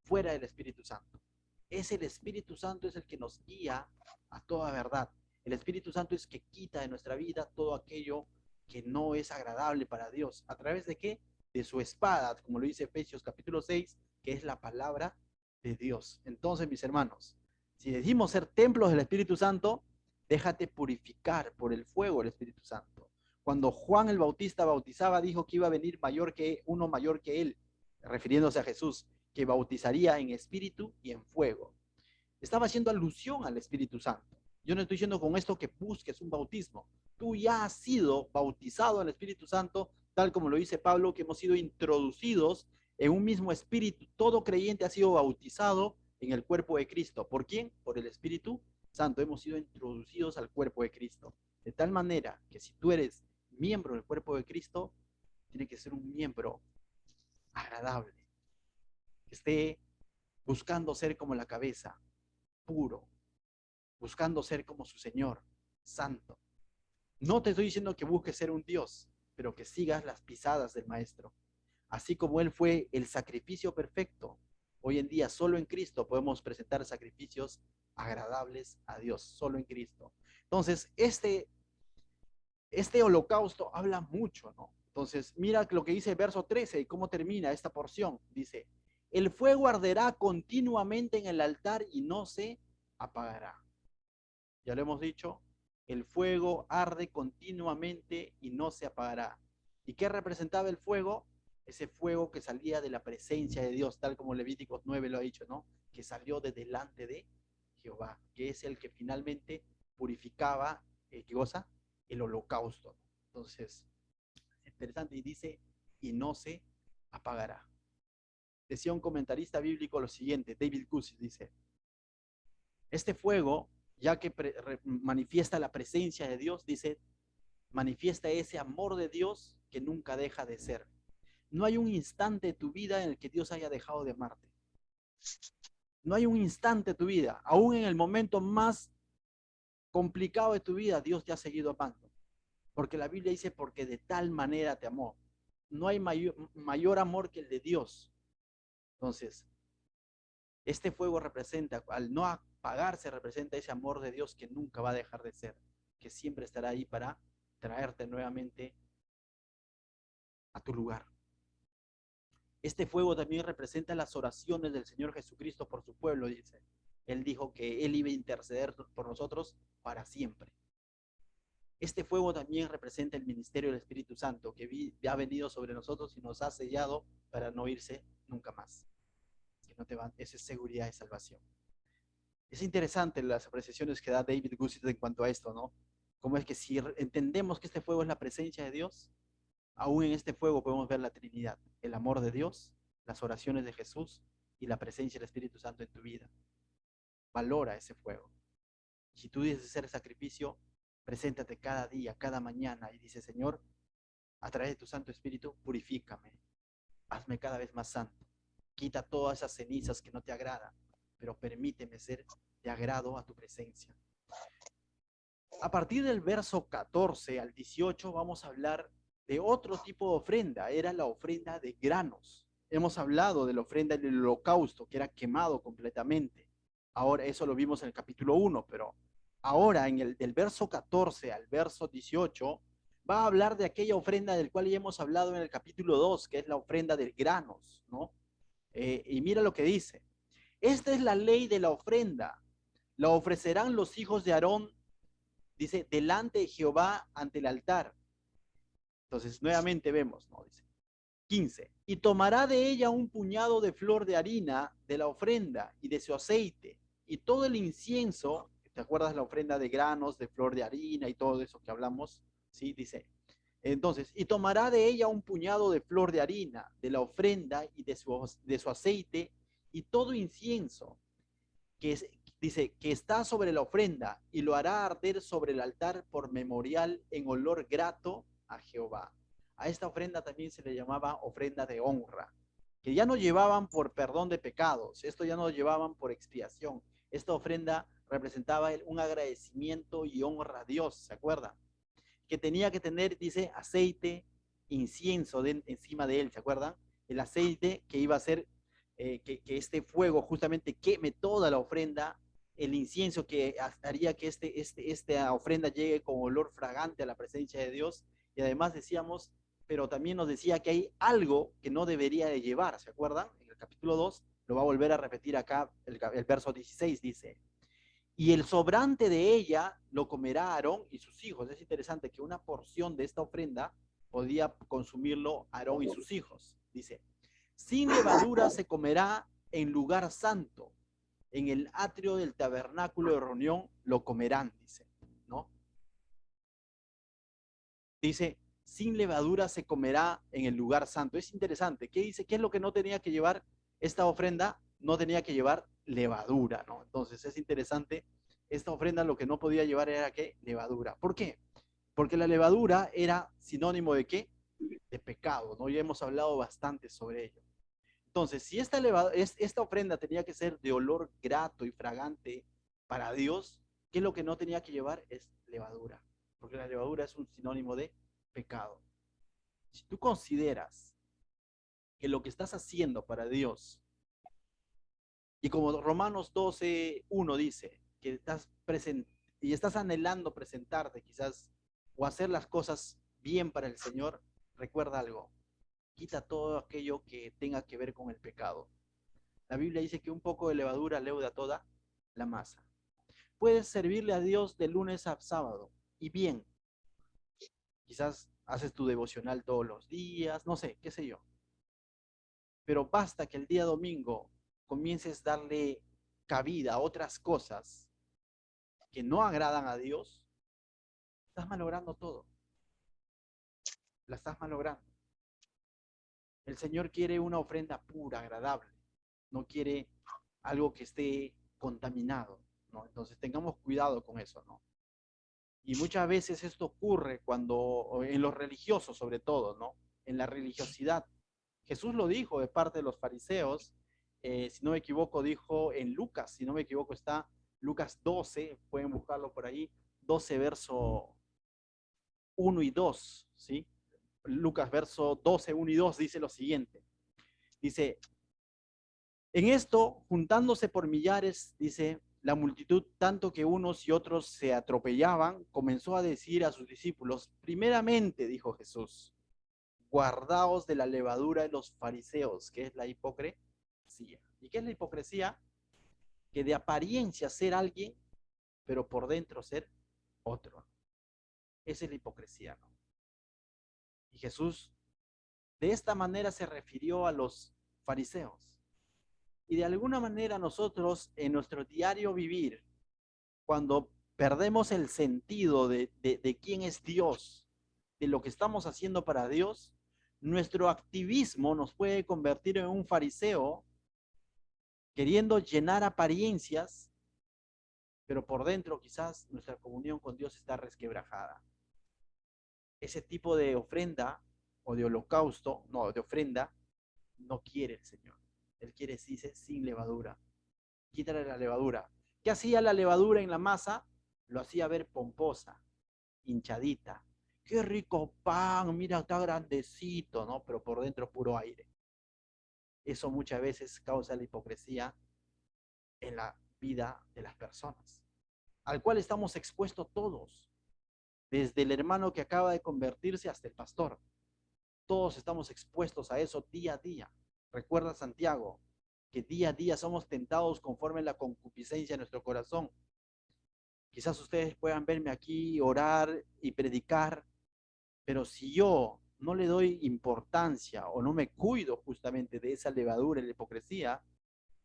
fuera del Espíritu Santo. Es el Espíritu Santo es el que nos guía a toda verdad. El Espíritu Santo es que quita de nuestra vida todo aquello que no es agradable para Dios. ¿A través de qué? De su espada, como lo dice Efesios capítulo 6, que es la palabra de Dios. Entonces, mis hermanos, si decimos ser templos del Espíritu Santo, déjate purificar por el fuego del Espíritu Santo. Cuando Juan el Bautista bautizaba, dijo que iba a venir uno mayor que él, refiriéndose a Jesús, que bautizaría en espíritu y en fuego. Estaba haciendo alusión al Espíritu Santo. Yo no estoy diciendo con esto que busques un bautismo. Tú ya has sido bautizado en el Espíritu Santo, tal como lo dice Pablo, que hemos sido introducidos en un mismo espíritu. Todo creyente ha sido bautizado en el cuerpo de Cristo. ¿Por quién? Por el Espíritu Santo. Hemos sido introducidos al cuerpo de Cristo. De tal manera que si tú eres miembro del cuerpo de Cristo, tiene que ser un miembro agradable, que esté buscando ser como la cabeza, puro, buscando ser como su Señor, santo. No te estoy diciendo que busques ser un Dios, pero que sigas las pisadas del Maestro. Así como Él fue el sacrificio perfecto, hoy en día solo en Cristo podemos presentar sacrificios agradables a Dios, solo en Cristo. Entonces, este holocausto habla mucho, ¿no? Entonces, mira lo que dice el verso 13 y cómo termina esta porción. Dice, el fuego arderá continuamente en el altar y no se apagará. Ya lo hemos dicho, el fuego arde continuamente y no se apagará. ¿Y qué representaba el fuego? Ese fuego que salía de la presencia de Dios, tal como Levíticos 9 lo ha dicho, ¿no? Que salió de delante de Jehová, que es el que finalmente purificaba, ¿qué cosa? El holocausto. Entonces, es interesante y dice, y no se apagará. Decía un comentarista bíblico lo siguiente, David Guzik dice, este fuego, ya que manifiesta la presencia de Dios, dice, manifiesta ese amor de Dios que nunca deja de ser. No hay un instante de tu vida en el que Dios haya dejado de amarte. No hay un instante de tu vida, aún en el momento más complicado de tu vida, Dios te ha seguido amando. Porque la Biblia dice, porque de tal manera te amó. No hay mayor amor que el de Dios. Entonces, este fuego representa, al no apagarse, representa ese amor de Dios que nunca va a dejar de ser, que siempre estará ahí para traerte nuevamente a tu lugar. Este fuego también representa las oraciones del Señor Jesucristo por su pueblo, dice. Él dijo que Él iba a interceder por nosotros para siempre. Este fuego también representa el ministerio del Espíritu Santo, que ha venido sobre nosotros y nos ha sellado para no irse nunca más. Que no te van, esa es seguridad de salvación. Es interesante las apreciaciones que da David Guzik en cuanto a esto, ¿no? Como es que si entendemos que este fuego es la presencia de Dios, aún en este fuego podemos ver la Trinidad, el amor de Dios, las oraciones de Jesús y la presencia del Espíritu Santo en tu vida. Valora ese fuego. Si tú dices hacer sacrificio, preséntate cada día, cada mañana y dice, Señor, a través de tu Santo Espíritu, purifícame, hazme cada vez más santo, quita todas esas cenizas que no te agradan, pero permíteme ser de agrado a tu presencia. A partir del verso 14 al 18 vamos a hablar de otro tipo de ofrenda, era la ofrenda de granos. Hemos hablado de la ofrenda del holocausto, que era quemado completamente. Ahora, eso lo vimos en el capítulo 1, pero ahora del verso 14 al verso 18 va a hablar de aquella ofrenda del cual ya hemos hablado en el capítulo 2, que es la ofrenda de granos, ¿no? Y mira lo que dice. Esta es la ley de la ofrenda. La ofrecerán los hijos de Aarón, dice, delante de Jehová ante el altar. Entonces, nuevamente vemos, ¿no? Dice, 15. Y tomará de ella un puñado de flor de harina de la ofrenda y de su aceite y todo el incienso. ¿Te acuerdas la ofrenda de granos, de flor de harina y todo eso que hablamos? Sí, dice. Entonces, y tomará de ella un puñado de flor de harina de la ofrenda y de su aceite y todo incienso que es, dice, que está sobre la ofrenda y lo hará arder sobre el altar por memorial en olor grato a Jehová. A esta ofrenda también se le llamaba ofrenda de honra, que ya no llevaban por perdón de pecados, esto ya no llevaban por expiación. Esta ofrenda representaba un agradecimiento y honra a Dios, ¿se acuerdan? Que tenía que tener, dice, aceite, incienso encima de él, ¿se acuerdan? El aceite que iba a ser que este fuego justamente queme toda la ofrenda, el incienso que haría que esta ofrenda llegue con olor fragante a la presencia de Dios. Y además decíamos, pero también nos decía que hay algo que no debería de llevar, ¿se acuerdan? En el capítulo 2 lo va a volver a repetir acá, el verso 16 dice, y el sobrante de ella lo comerá Aarón y sus hijos. Es interesante que una porción de esta ofrenda podía consumirlo Aarón y sus hijos. Dice, sin levadura se comerá en lugar santo, en el atrio del tabernáculo de reunión lo comerán, dice, ¿no? Dice, sin levadura se comerá en el lugar santo. Es interesante. ¿Qué dice? ¿Qué es lo que no tenía que llevar esta ofrenda? No tenía que llevar levadura, ¿no? Entonces es interesante, esta ofrenda lo que no podía llevar era ¿qué? Levadura. ¿Por qué? Porque la levadura era sinónimo de ¿qué? De pecado, ¿no? Ya hemos hablado bastante sobre ello. Entonces, si esta ofrenda tenía que ser de olor grato y fragante para Dios, ¿qué es lo que no tenía que llevar? Es levadura, porque la levadura es un sinónimo de pecado. Si tú consideras que lo que estás haciendo para Dios, y como Romanos 12:1 dice, que estás presente y estás anhelando presentarte quizás o hacer las cosas bien para el Señor, recuerda algo, quita todo aquello que tenga que ver con el pecado. La Biblia dice que un poco de levadura leuda toda la masa. Puedes servirle a Dios de lunes a sábado y bien, quizás haces tu devocional todos los días, no sé, qué sé yo, pero basta que el día domingo comiences a darle cabida a otras cosas que no agradan a Dios, estás malogrando todo, la estás malogrando. El Señor quiere una ofrenda pura, agradable, no quiere algo que esté contaminado, ¿no? Entonces tengamos cuidado con eso, ¿no? Y muchas veces esto ocurre cuando, en los religiosos sobre todo, ¿no? En la religiosidad. Jesús lo dijo de parte de los fariseos, si no me equivoco, dijo en Lucas, si no me equivoco, está Lucas 12, pueden buscarlo por ahí, 12 verso 1 y 2, ¿sí? Lucas verso 12, 1 y 2 dice lo siguiente. Dice, en esto, juntándose por millares, dice, la multitud, tanto que unos y otros se atropellaban, comenzó a decir a sus discípulos, primeramente, dijo Jesús, guardaos de la levadura de los fariseos, que es la hipocresía. ¿Y qué es la hipocresía? Que de apariencia ser alguien, pero por dentro ser otro. Esa es la hipocresía, ¿no? Y Jesús de esta manera se refirió a los fariseos. Y de alguna manera nosotros en nuestro diario vivir, cuando perdemos el sentido de quién es Dios, de lo que estamos haciendo para Dios, nuestro activismo nos puede convertir en un fariseo queriendo llenar apariencias, pero por dentro quizás nuestra comunión con Dios está resquebrajada. Ese tipo de ofrenda o de holocausto, no, de ofrenda, no quiere el Señor. Él quiere, dice, sin levadura. Quítale la levadura. ¿Qué hacía la levadura en la masa? Lo hacía ver pomposa, hinchadita. Qué rico pan, mira, está grandecito, ¿no? Pero por dentro puro aire. Eso muchas veces causa la hipocresía en la vida de las personas, al cual estamos expuestos todos, desde el hermano que acaba de convertirse hasta el pastor. Todos estamos expuestos a eso día a día. Recuerda Santiago, que día a día somos tentados conforme a la concupiscencia de nuestro corazón. Quizás ustedes puedan verme aquí orar y predicar, pero si yo no le doy importancia o no me cuido justamente de esa levadura y la hipocresía,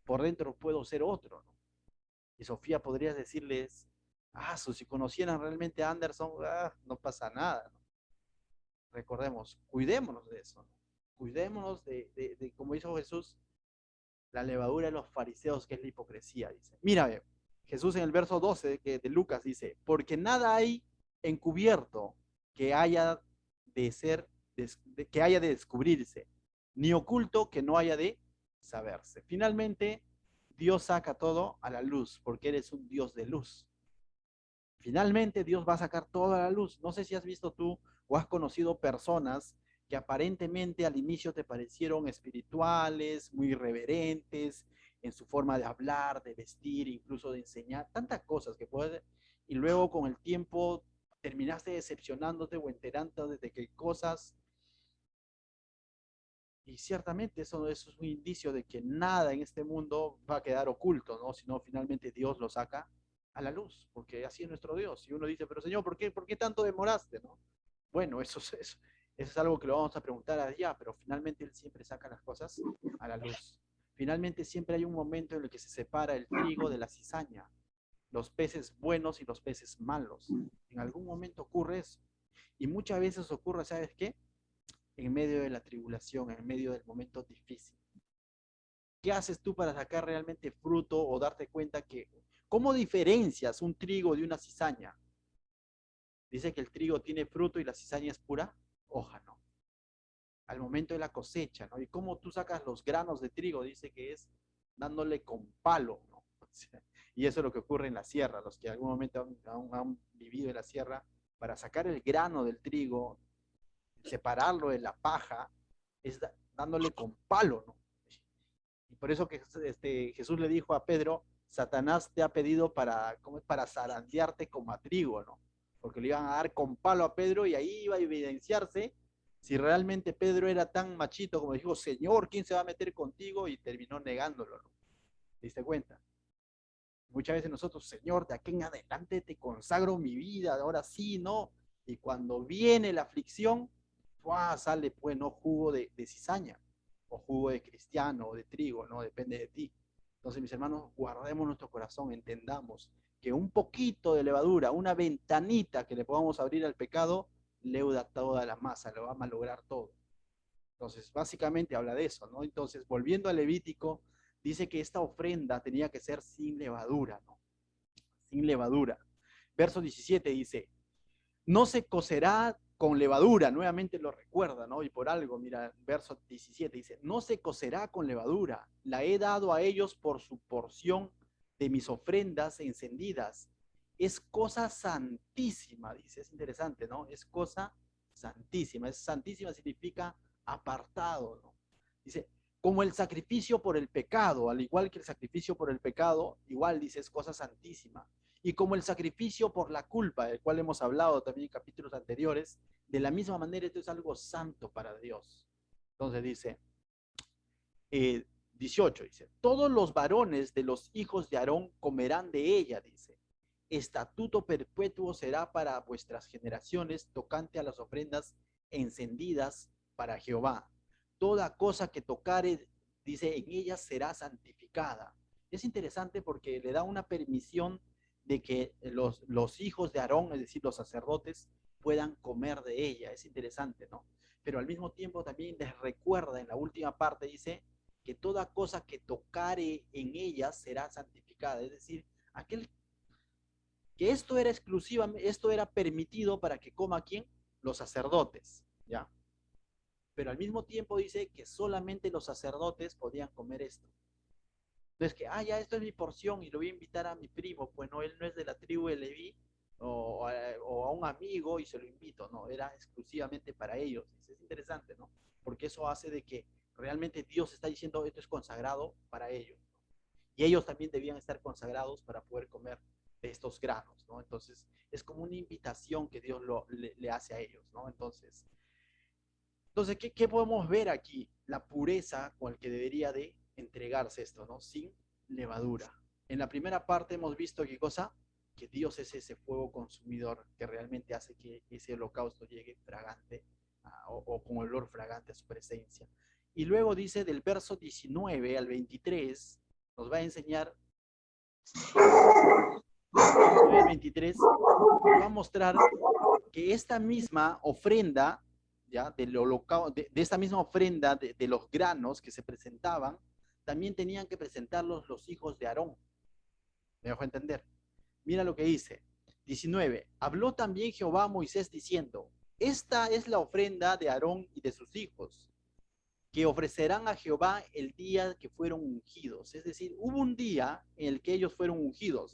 por dentro puedo ser otro, ¿no? Y Sofía podría decirles, si conocieran realmente a Anderson, no pasa nada, ¿no? Recordemos, cuidémonos de eso, ¿no? Cuidémonos como hizo Jesús, la levadura de los fariseos, que es la hipocresía, dice. Mira, Jesús en el verso 12 de Lucas dice, porque nada hay encubierto que haya de ser, que haya de descubrirse, ni oculto que no haya de saberse. Finalmente, Dios saca todo a la luz, porque eres un Dios de luz. Finalmente, Dios va a sacar toda la luz. No sé si has visto tú o has conocido personas que aparentemente al inicio te parecieron espirituales, muy reverentes en su forma de hablar, de vestir, incluso de enseñar, tantas cosas que puedes, y luego con el tiempo terminaste decepcionándote o enterándote de que cosas, y ciertamente eso es un indicio de que nada en este mundo va a quedar oculto, ¿no? Sino finalmente Dios lo saca a la luz, porque así es nuestro Dios. Y uno dice, pero Señor, por qué tanto demoraste, no? Bueno, eso es algo que lo vamos a preguntar a Dios, pero finalmente Él siempre saca las cosas a la luz. Finalmente siempre hay un momento en el que se separa el trigo de la cizaña, los peces buenos y los peces malos. En algún momento ocurre eso. Y muchas veces ocurre, ¿sabes qué? En medio de la tribulación, en medio del momento difícil. ¿Qué haces tú para sacar realmente fruto o darte cuenta que, cómo diferencias un trigo de una cizaña? Dice que el trigo tiene fruto y la cizaña es pura hoja, ¿no? Al momento de la cosecha, ¿no? Y cómo tú sacas los granos de trigo, dice que es dándole con palo, ¿no? Y eso es lo que ocurre en la sierra. Los que en algún momento han vivido en la sierra, para sacar el grano del trigo, separarlo de la paja, es dándole con palo, ¿no? Y por eso que Jesús le dijo a Pedro, Satanás te ha pedido para, ¿cómo es? Para zarandearte como a trigo, ¿no? Porque le iban a dar con palo a Pedro y ahí iba a evidenciarse si realmente Pedro era tan machito como dijo, Señor, ¿quién se va a meter contigo? Y terminó negándolo, ¿no? ¿Te diste cuenta? Muchas veces nosotros, Señor, de aquí en adelante te consagro mi vida, ahora sí, ¿no? Y cuando viene la aflicción, ¡fua! Sale pues, ¿no? Jugo de cizaña, o jugo de cristiano, o de trigo, ¿no? Depende de ti. Entonces, mis hermanos, guardemos nuestro corazón, entendamos que un poquito de levadura, una ventanita que le podamos abrir al pecado, leuda toda la masa, lo va a malograr todo. Entonces, básicamente habla de eso, ¿no? Entonces, volviendo al Levítico, dice que esta ofrenda tenía que ser sin levadura, ¿no? Sin levadura. Verso 17 dice, no se cocerá con levadura, nuevamente lo recuerda, ¿no? Y por algo, mira, verso 17 dice, no se cocerá con levadura, la he dado a ellos por su porción de mis ofrendas encendidas. Es cosa santísima, dice, es interesante, ¿no? Es cosa santísima, es santísima significa apartado, ¿no? Dice, como el sacrificio por el pecado, al igual que el sacrificio por el pecado, igual dice, es cosa santísima. Y como el sacrificio por la culpa, del cual hemos hablado también en capítulos anteriores, de la misma manera esto es algo santo para Dios. Entonces dice, 18, dice, todos los varones de los hijos de Aarón comerán de ella, dice. Estatuto perpetuo será para vuestras generaciones tocante a las ofrendas encendidas para Jehová. Toda cosa que tocare, dice, en ella será santificada. Es interesante porque le da una permisión de que los hijos de Aarón, es decir, los sacerdotes, puedan comer de ella. Es interesante, ¿no? Pero al mismo tiempo también les recuerda en la última parte, dice, que toda cosa que tocare en ella será santificada. Es decir, aquel que esto era exclusivamente, esto era permitido para que coma quién, los sacerdotes, ¿ya? Pero al mismo tiempo dice que solamente los sacerdotes podían comer esto. Entonces que, ya esto es mi porción y lo voy a invitar a mi primo, pues no, él no es de la tribu de Leví, o a un amigo y se lo invito, no, era exclusivamente para ellos. Es interesante, ¿no? Porque eso hace de que realmente Dios está diciendo esto es consagrado para ellos. Y ellos también debían estar consagrados para poder comer de estos granos, ¿no? Entonces, es como una invitación que Dios le hace a ellos, ¿no? Entonces ¿qué podemos ver aquí? La pureza con la que debería de entregarse esto, ¿no? Sin levadura. En la primera parte hemos visto qué cosa, que Dios es ese fuego consumidor que realmente hace que ese holocausto llegue fragante o con olor fragante a su presencia. Y luego dice del verso 19 al 23, nos va a enseñar, 19 al 23, nos va a mostrar que esta misma ofrenda, ¿ya? De esta misma ofrenda de los granos que se presentaban, también tenían que presentarlos los hijos de Aarón. ¿Me dejo entender? Mira lo que dice. 19. Habló también Jehová a Moisés diciendo, esta es la ofrenda de Aarón y de sus hijos, que ofrecerán a Jehová el día que fueron ungidos. Es decir, hubo un día en el que ellos fueron ungidos.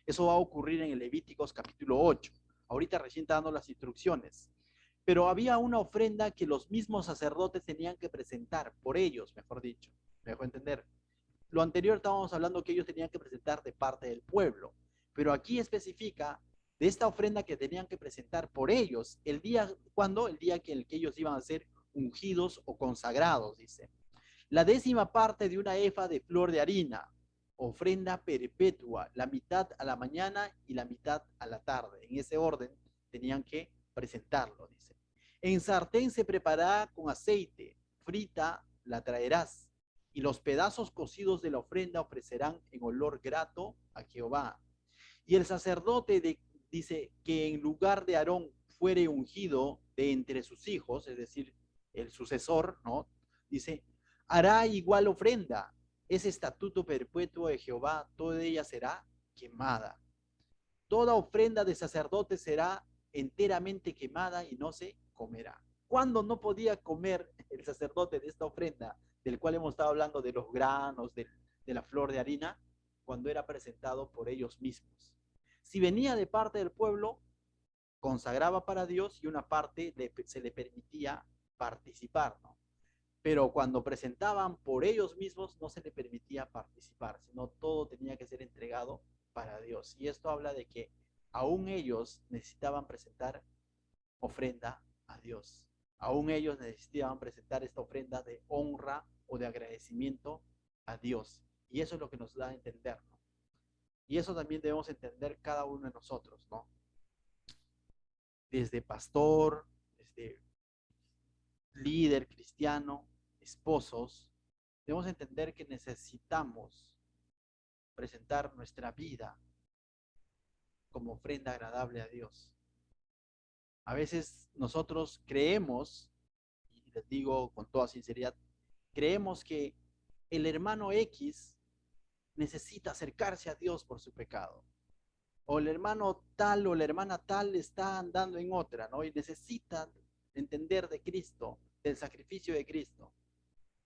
Eso va a ocurrir en el Levíticos capítulo 8. Ahorita recién está dando las instrucciones. Pero había una ofrenda que los mismos sacerdotes tenían que presentar, por ellos, mejor dicho. ¿Me dejó entender? Lo anterior estábamos hablando que ellos tenían que presentar de parte del pueblo. Pero aquí especifica de esta ofrenda que tenían que presentar por ellos. El día, ¿cuándo? El día que ellos iban a ser ungidos o consagrados, dice. La 10ª parte de una efa de flor de harina, ofrenda perpetua, la mitad a la mañana y la mitad a la tarde. En ese orden tenían que presentarlo, dice. En sartén se preparará con aceite, frita la traerás, y los pedazos cocidos de la ofrenda ofrecerán en olor grato a Jehová. Y el sacerdote dice que en lugar de Aarón fuere ungido de entre sus hijos, es decir, el sucesor, ¿no? Dice, hará igual ofrenda, Es estatuto perpetuo de Jehová, toda ella será quemada. Toda ofrenda de sacerdote será enteramente quemada y no se comerá. ¿Cuándo no podía comer el sacerdote de esta ofrenda, del cual hemos estado hablando, de los granos, de la flor de harina? Cuando era presentado por ellos mismos. Si venía de parte del pueblo, consagraba para Dios y una parte se le permitía participar, ¿no? Pero cuando presentaban por ellos mismos no se le permitía participar, sino todo tenía que ser entregado para Dios. Y esto habla de que aún ellos necesitaban presentar ofrenda a Dios. Aún ellos necesitaban presentar esta ofrenda de honra o de agradecimiento a Dios. Y eso es lo que nos da a entender, ¿no? Y eso también debemos entender cada uno de nosotros, ¿no? Desde pastor, desde líder cristiano, esposos, debemos entender que necesitamos presentar nuestra vida como ofrenda agradable a Dios. A veces nosotros creemos, y les digo con toda sinceridad, creemos que el hermano X necesita acercarse a Dios por su pecado. O el hermano tal o la hermana tal está andando en otra, ¿no? Y necesita entender de Cristo, del sacrificio de Cristo.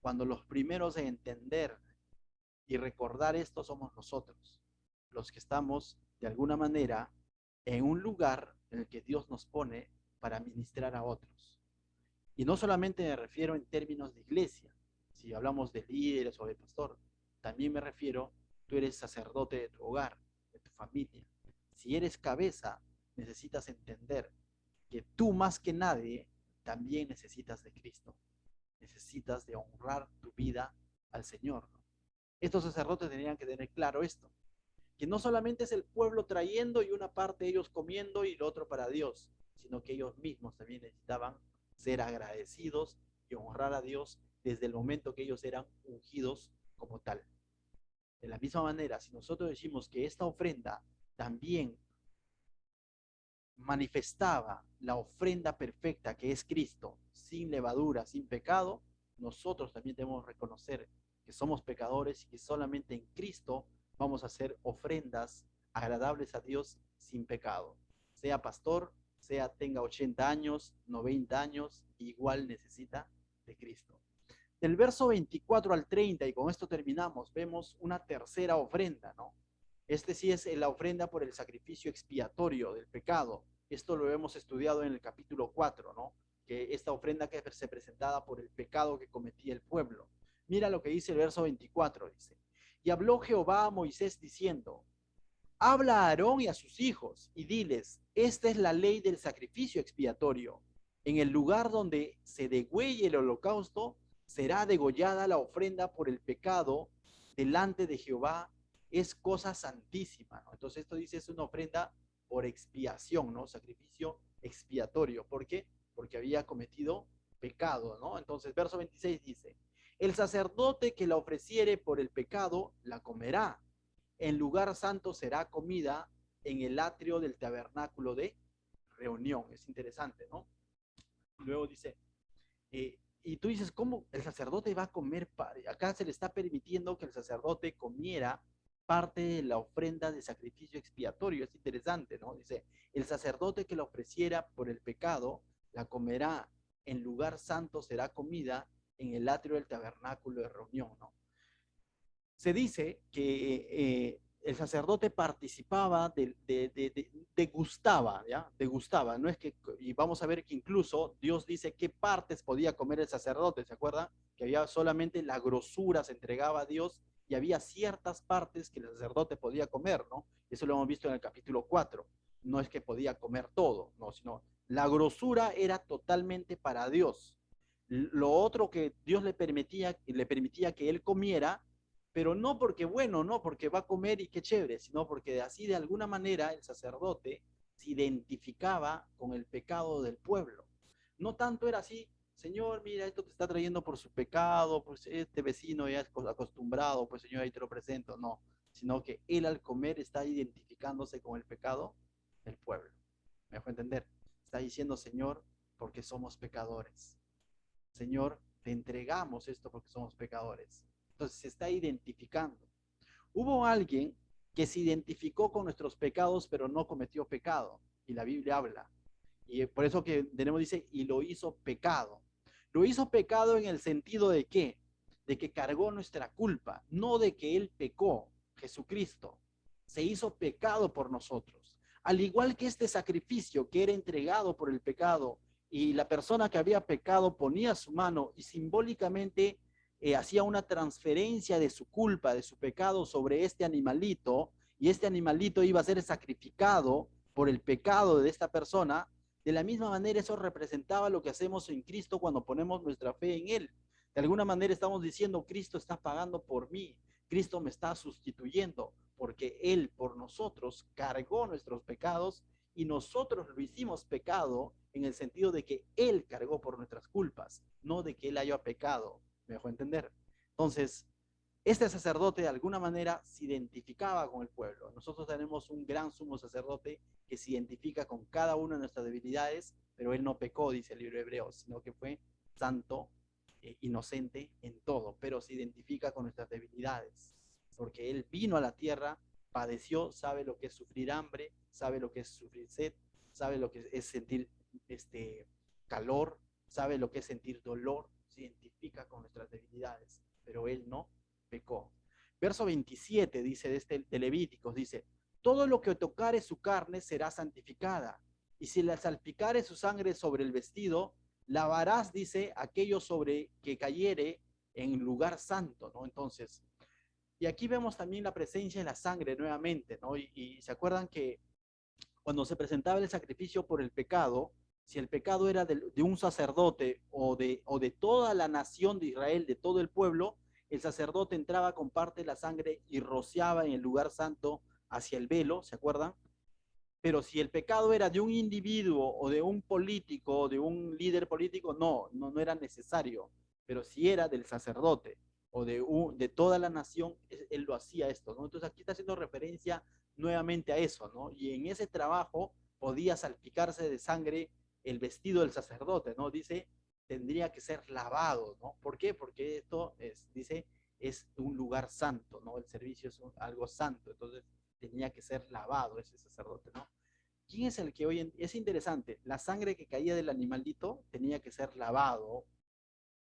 Cuando los primeros en entender y recordar esto somos nosotros, los que estamos de alguna manera en un lugar en el que Dios nos pone para ministrar a otros. Y no solamente me refiero en términos de iglesia, si hablamos de líderes o de pastor, también me refiero, tú eres sacerdote de tu hogar, de tu familia. Si eres cabeza, necesitas entender que tú más que nadie también necesitas de Cristo. Necesitas de honrar tu vida al Señor, ¿no? Estos sacerdotes tenían que tener claro esto, que no solamente es el pueblo trayendo y una parte de ellos comiendo y lo otro para Dios, sino que ellos mismos también necesitaban ser agradecidos y honrar a Dios desde el momento que ellos eran ungidos como tal. De la misma manera, si nosotros decimos que esta ofrenda también manifestaba la ofrenda perfecta que es Cristo, sin levadura, sin pecado, nosotros también debemos reconocer que somos pecadores y que solamente en Cristo vamos a hacer ofrendas agradables a Dios sin pecado. Sea pastor, sea tenga 80 años, 90 años, igual necesita de Cristo. Del verso 24 al 30, y con esto terminamos, vemos una tercera ofrenda, ¿no? Este sí es la ofrenda por el sacrificio expiatorio del pecado. Esto lo hemos estudiado en el capítulo 4, ¿no? Que esta ofrenda que se presentaba por el pecado que cometía el pueblo. Mira lo que dice el verso 24, dice. Y habló Jehová a Moisés diciendo, habla a Aarón y a sus hijos y diles, esta es la ley del sacrificio expiatorio. En el lugar donde se degüelle el holocausto, será degollada la ofrenda por el pecado delante de Jehová. Es cosa santísima, ¿no? Entonces esto dice, es una ofrenda por expiación, ¿no? Sacrificio expiatorio. ¿Por qué? Porque había cometido pecado, ¿no? Entonces, verso 26 dice, el sacerdote que la ofreciere por el pecado, la comerá. En lugar santo será comida en el atrio del tabernáculo de reunión. Es interesante, ¿no? Luego dice, y tú dices, ¿cómo el sacerdote va a comer? Acá se le está permitiendo que el sacerdote comiera parte de la ofrenda de sacrificio expiatorio. Es interesante, ¿no? Dice, el sacerdote que la ofreciera por el pecado, la comerá. En lugar santo será comida en el atrio del tabernáculo de reunión, ¿no? Se dice que el sacerdote participaba, degustaba, ¿ya? Degustaba, no es que, y vamos a ver que incluso Dios dice qué partes podía comer el sacerdote, ¿se acuerdan? Que había solamente la grosura se entregaba a Dios y había ciertas partes que el sacerdote podía comer, ¿no? Eso lo hemos visto en el capítulo 4. No es que podía comer todo, no, sino la grosura era totalmente para Dios. Lo otro que Dios le permitía que él comiera, pero no porque bueno, no porque va a comer y qué chévere, sino porque así de alguna manera el sacerdote se identificaba con el pecado del pueblo. No tanto era así, Señor, mira, esto te está trayendo por su pecado, pues este vecino ya es acostumbrado, pues Señor, ahí te lo presento, no, sino que él al comer está identificándose con el pecado del pueblo. ¿Me dejó entender? Está diciendo, Señor, porque somos pecadores. Señor, te entregamos esto porque somos pecadores. Entonces se está identificando. Hubo alguien que se identificó con nuestros pecados, pero no cometió pecado. Y la Biblia habla. Y por eso que tenemos, dice, y lo hizo pecado. Lo hizo pecado en el sentido de qué? De que cargó nuestra culpa, no de que él pecó. Jesucristo se hizo pecado por nosotros. Al igual que este sacrificio que era entregado por el pecado y la persona que había pecado ponía su mano y simbólicamente hacía una transferencia de su culpa, de su pecado sobre este animalito, y este animalito iba a ser sacrificado por el pecado de esta persona. De la misma manera, eso representaba lo que hacemos en Cristo cuando ponemos nuestra fe en Él. De alguna manera estamos diciendo, Cristo está pagando por mí, Cristo me está sustituyendo, porque Él por nosotros cargó nuestros pecados y nosotros lo hicimos pecado en el sentido de que Él cargó por nuestras culpas, no de que Él haya pecado. ¿Me dejó entender? Entonces, este sacerdote de alguna manera se identificaba con el pueblo. Nosotros tenemos un gran sumo sacerdote que se identifica con cada una de nuestras debilidades, pero él no pecó, dice el libro de Hebreos, sino que fue santo, inocente en todo, pero se identifica con nuestras debilidades, porque él vino a la tierra, padeció, sabe lo que es sufrir hambre, sabe lo que es sufrir sed, sabe lo que es sentir calor, sabe lo que es sentir dolor, se identifica con nuestras debilidades, pero él no pecó. Verso 27 dice de Levíticos, dice, todo lo que tocare su carne será santificada, y si la salpicare su sangre sobre el vestido, lavarás, dice, aquello sobre que cayere en lugar santo, ¿no? Entonces, y aquí vemos también la presencia de la sangre nuevamente, ¿no? Y se acuerdan que cuando se presentaba el sacrificio por el pecado, si el pecado era de un sacerdote o de toda la nación de Israel, de todo el pueblo, el sacerdote entraba con parte de la sangre y rociaba en el lugar santo hacia el velo, ¿se acuerdan? Pero si el pecado era de un individuo o de un político o de un líder político, no era necesario. Pero si era del sacerdote o de toda la nación, él lo hacía esto, ¿no? Entonces aquí está haciendo referencia nuevamente a eso, ¿no? Y en ese trabajo podía salpicarse de sangre el vestido del sacerdote, ¿no? Dice, tendría que ser lavado, ¿no? ¿Por qué? Porque esto dice, es un lugar santo, ¿no? El servicio es algo santo, entonces tenía que ser lavado ese sacerdote, ¿no? ¿Quién es el que hoy en es interesante? La sangre que caía del animalito tenía que ser lavado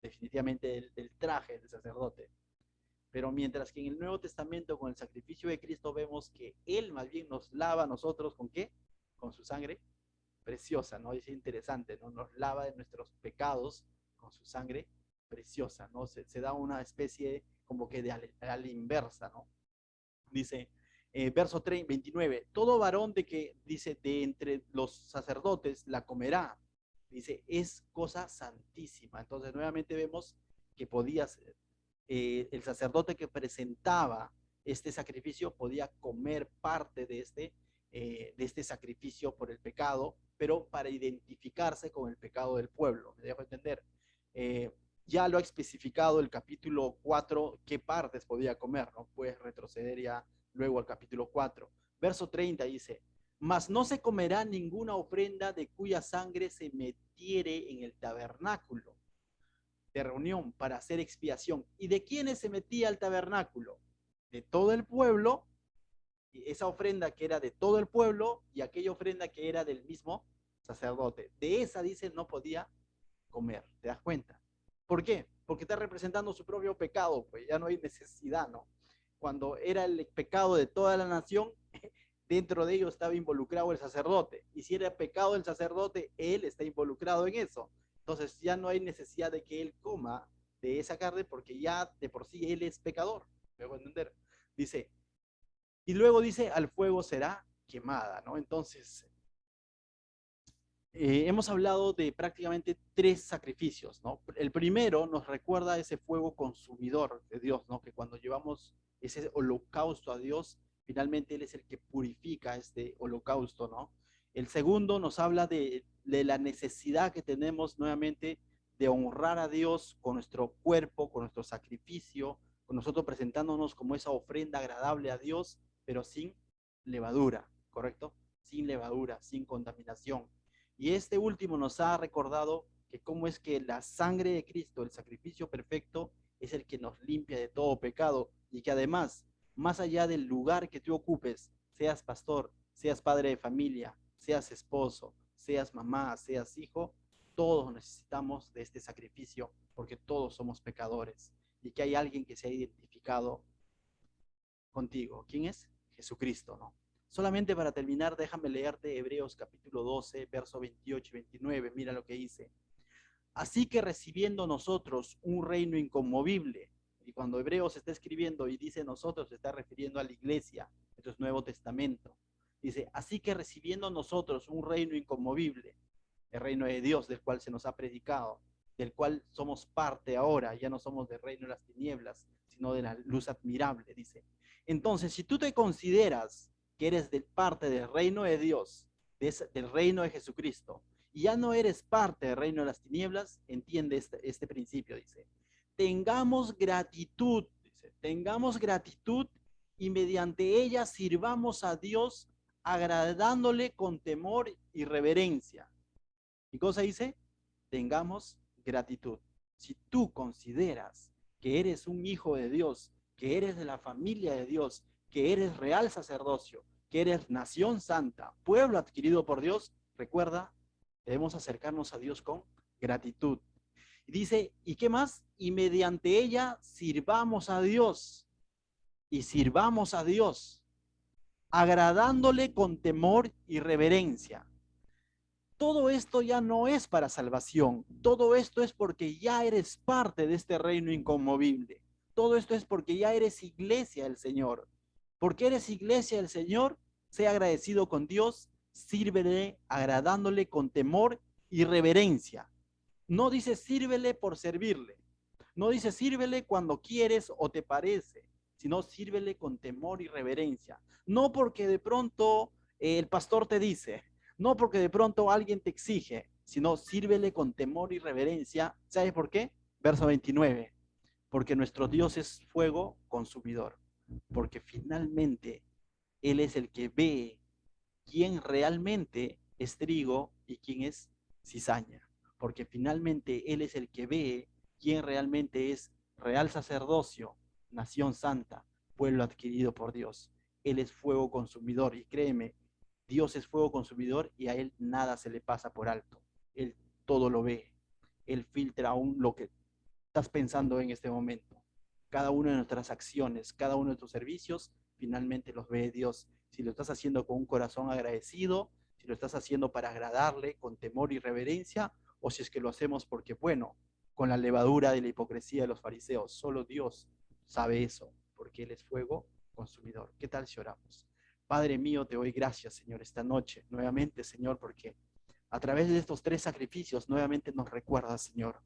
definitivamente del traje del sacerdote. Pero mientras que en el Nuevo Testamento con el sacrificio de Cristo vemos que Él más bien nos lava a nosotros ¿con qué? Con su sangre preciosa, ¿no? Es interesante, ¿no? Nos lava de nuestros pecados con su sangre preciosa, ¿no? Se da una especie como que de a la inversa, ¿no? Dice, verso 29, todo varón de que, dice, de entre los sacerdotes la comerá, dice, es cosa santísima. Entonces, nuevamente vemos que podía ser, el sacerdote que presentaba este sacrificio podía comer parte de este sacrificio por el pecado, pero para identificarse con el pecado del pueblo. ¿Me dejo entender? Eh, ya lo ha especificado el capítulo 4, qué partes podía comer, ¿no? Puedes retroceder ya luego al capítulo 4. Verso 30 dice, mas no se comerá ninguna ofrenda de cuya sangre se metiere en el tabernáculo de reunión para hacer expiación. ¿Y de quiénes se metía al tabernáculo? De todo el pueblo, esa ofrenda que era de todo el pueblo y aquella ofrenda que era del mismo sacerdote. De esa, dice, no podía comer. ¿Te das cuenta? ¿Por qué? Porque está representando su propio pecado, pues ya no hay necesidad, ¿no? Cuando era el pecado de toda la nación, dentro de ello estaba involucrado el sacerdote. Y si era pecado del sacerdote, él está involucrado en eso. Entonces ya no hay necesidad de que él coma de esa carne porque ya de por sí él es pecador. ¿Me voy a entender? Dice, y luego dice, al fuego será quemada, ¿no? Entonces, hemos hablado de prácticamente tres sacrificios, ¿no? El primero nos recuerda ese fuego consumidor de Dios, ¿no? Que cuando llevamos ese holocausto a Dios, finalmente Él es el que purifica este holocausto, ¿no? El segundo nos habla de la necesidad que tenemos nuevamente de honrar a Dios con nuestro cuerpo, con nuestro sacrificio, con nosotros presentándonos como esa ofrenda agradable a Dios, pero sin levadura, ¿correcto? Sin levadura, sin contaminación. Y este último nos ha recordado que cómo es que la sangre de Cristo, el sacrificio perfecto, es el que nos limpia de todo pecado y que además, más allá del lugar que tú ocupes, seas pastor, seas padre de familia, seas esposo, seas mamá, seas hijo, todos necesitamos de este sacrificio porque todos somos pecadores y que hay alguien que se ha identificado contigo. ¿Quién es? Jesucristo, ¿no? Solamente para terminar, déjame leerte Hebreos capítulo 12, verso 28 y 29. Mira lo que dice. Así que recibiendo nosotros un reino inconmovible, y cuando Hebreos está escribiendo y dice nosotros, se está refiriendo a la iglesia, esto es Nuevo Testamento. Dice, así que recibiendo nosotros un reino inconmovible, el reino de Dios del cual se nos ha predicado, del cual somos parte ahora, ya no somos del reino de las tinieblas, sino de la luz admirable, dice. Entonces, si tú te consideras que eres parte del reino de Dios, del reino de Jesucristo, y ya no eres parte del reino de las tinieblas, entiende este principio, dice. Tengamos gratitud y mediante ella sirvamos a Dios agradándole con temor y reverencia. ¿Y cosa dice? Tengamos gratitud. Si tú consideras que eres un hijo de Dios, que eres de la familia de Dios, que eres real sacerdocio, que eres nación santa, pueblo adquirido por Dios, recuerda, debemos acercarnos a Dios con gratitud. Y dice, ¿y qué más? Y mediante ella sirvamos a Dios. Y sirvamos a Dios, agradándole con temor y reverencia. Todo esto ya no es para salvación. Todo esto es porque ya eres parte de este reino inconmovible. Todo esto es porque ya eres iglesia del Señor. Porque eres iglesia del Señor, sea agradecido con Dios, sírvele agradándole con temor y reverencia. No dice sírvele por servirle. No dice sírvele cuando quieres o te parece, sino sírvele con temor y reverencia. No porque de pronto el pastor te dice, no porque de pronto alguien te exige, sino sírvele con temor y reverencia. ¿Sabes por qué? Verso 29. Porque nuestro Dios es fuego consumidor. Porque finalmente Él es el que ve quién realmente es trigo y quién es cizaña. Porque finalmente Él es el que ve quién realmente es real sacerdocio, nación santa, pueblo adquirido por Dios. Él es fuego consumidor y créeme, Dios es fuego consumidor y a Él nada se le pasa por alto. Él todo lo ve. Él filtra aún lo que estás pensando en este momento. Cada una de nuestras acciones, cada uno de tus servicios, finalmente los ve Dios. Si lo estás haciendo con un corazón agradecido, si lo estás haciendo para agradarle con temor y reverencia, o si es que lo hacemos porque, bueno, con la levadura de la hipocresía de los fariseos. Solo Dios sabe eso, porque Él es fuego consumidor. ¿Qué tal si oramos? Padre mío, te doy gracias, Señor, esta noche, nuevamente, Señor, porque a través de estos tres sacrificios, nuevamente nos recuerdas, Señor,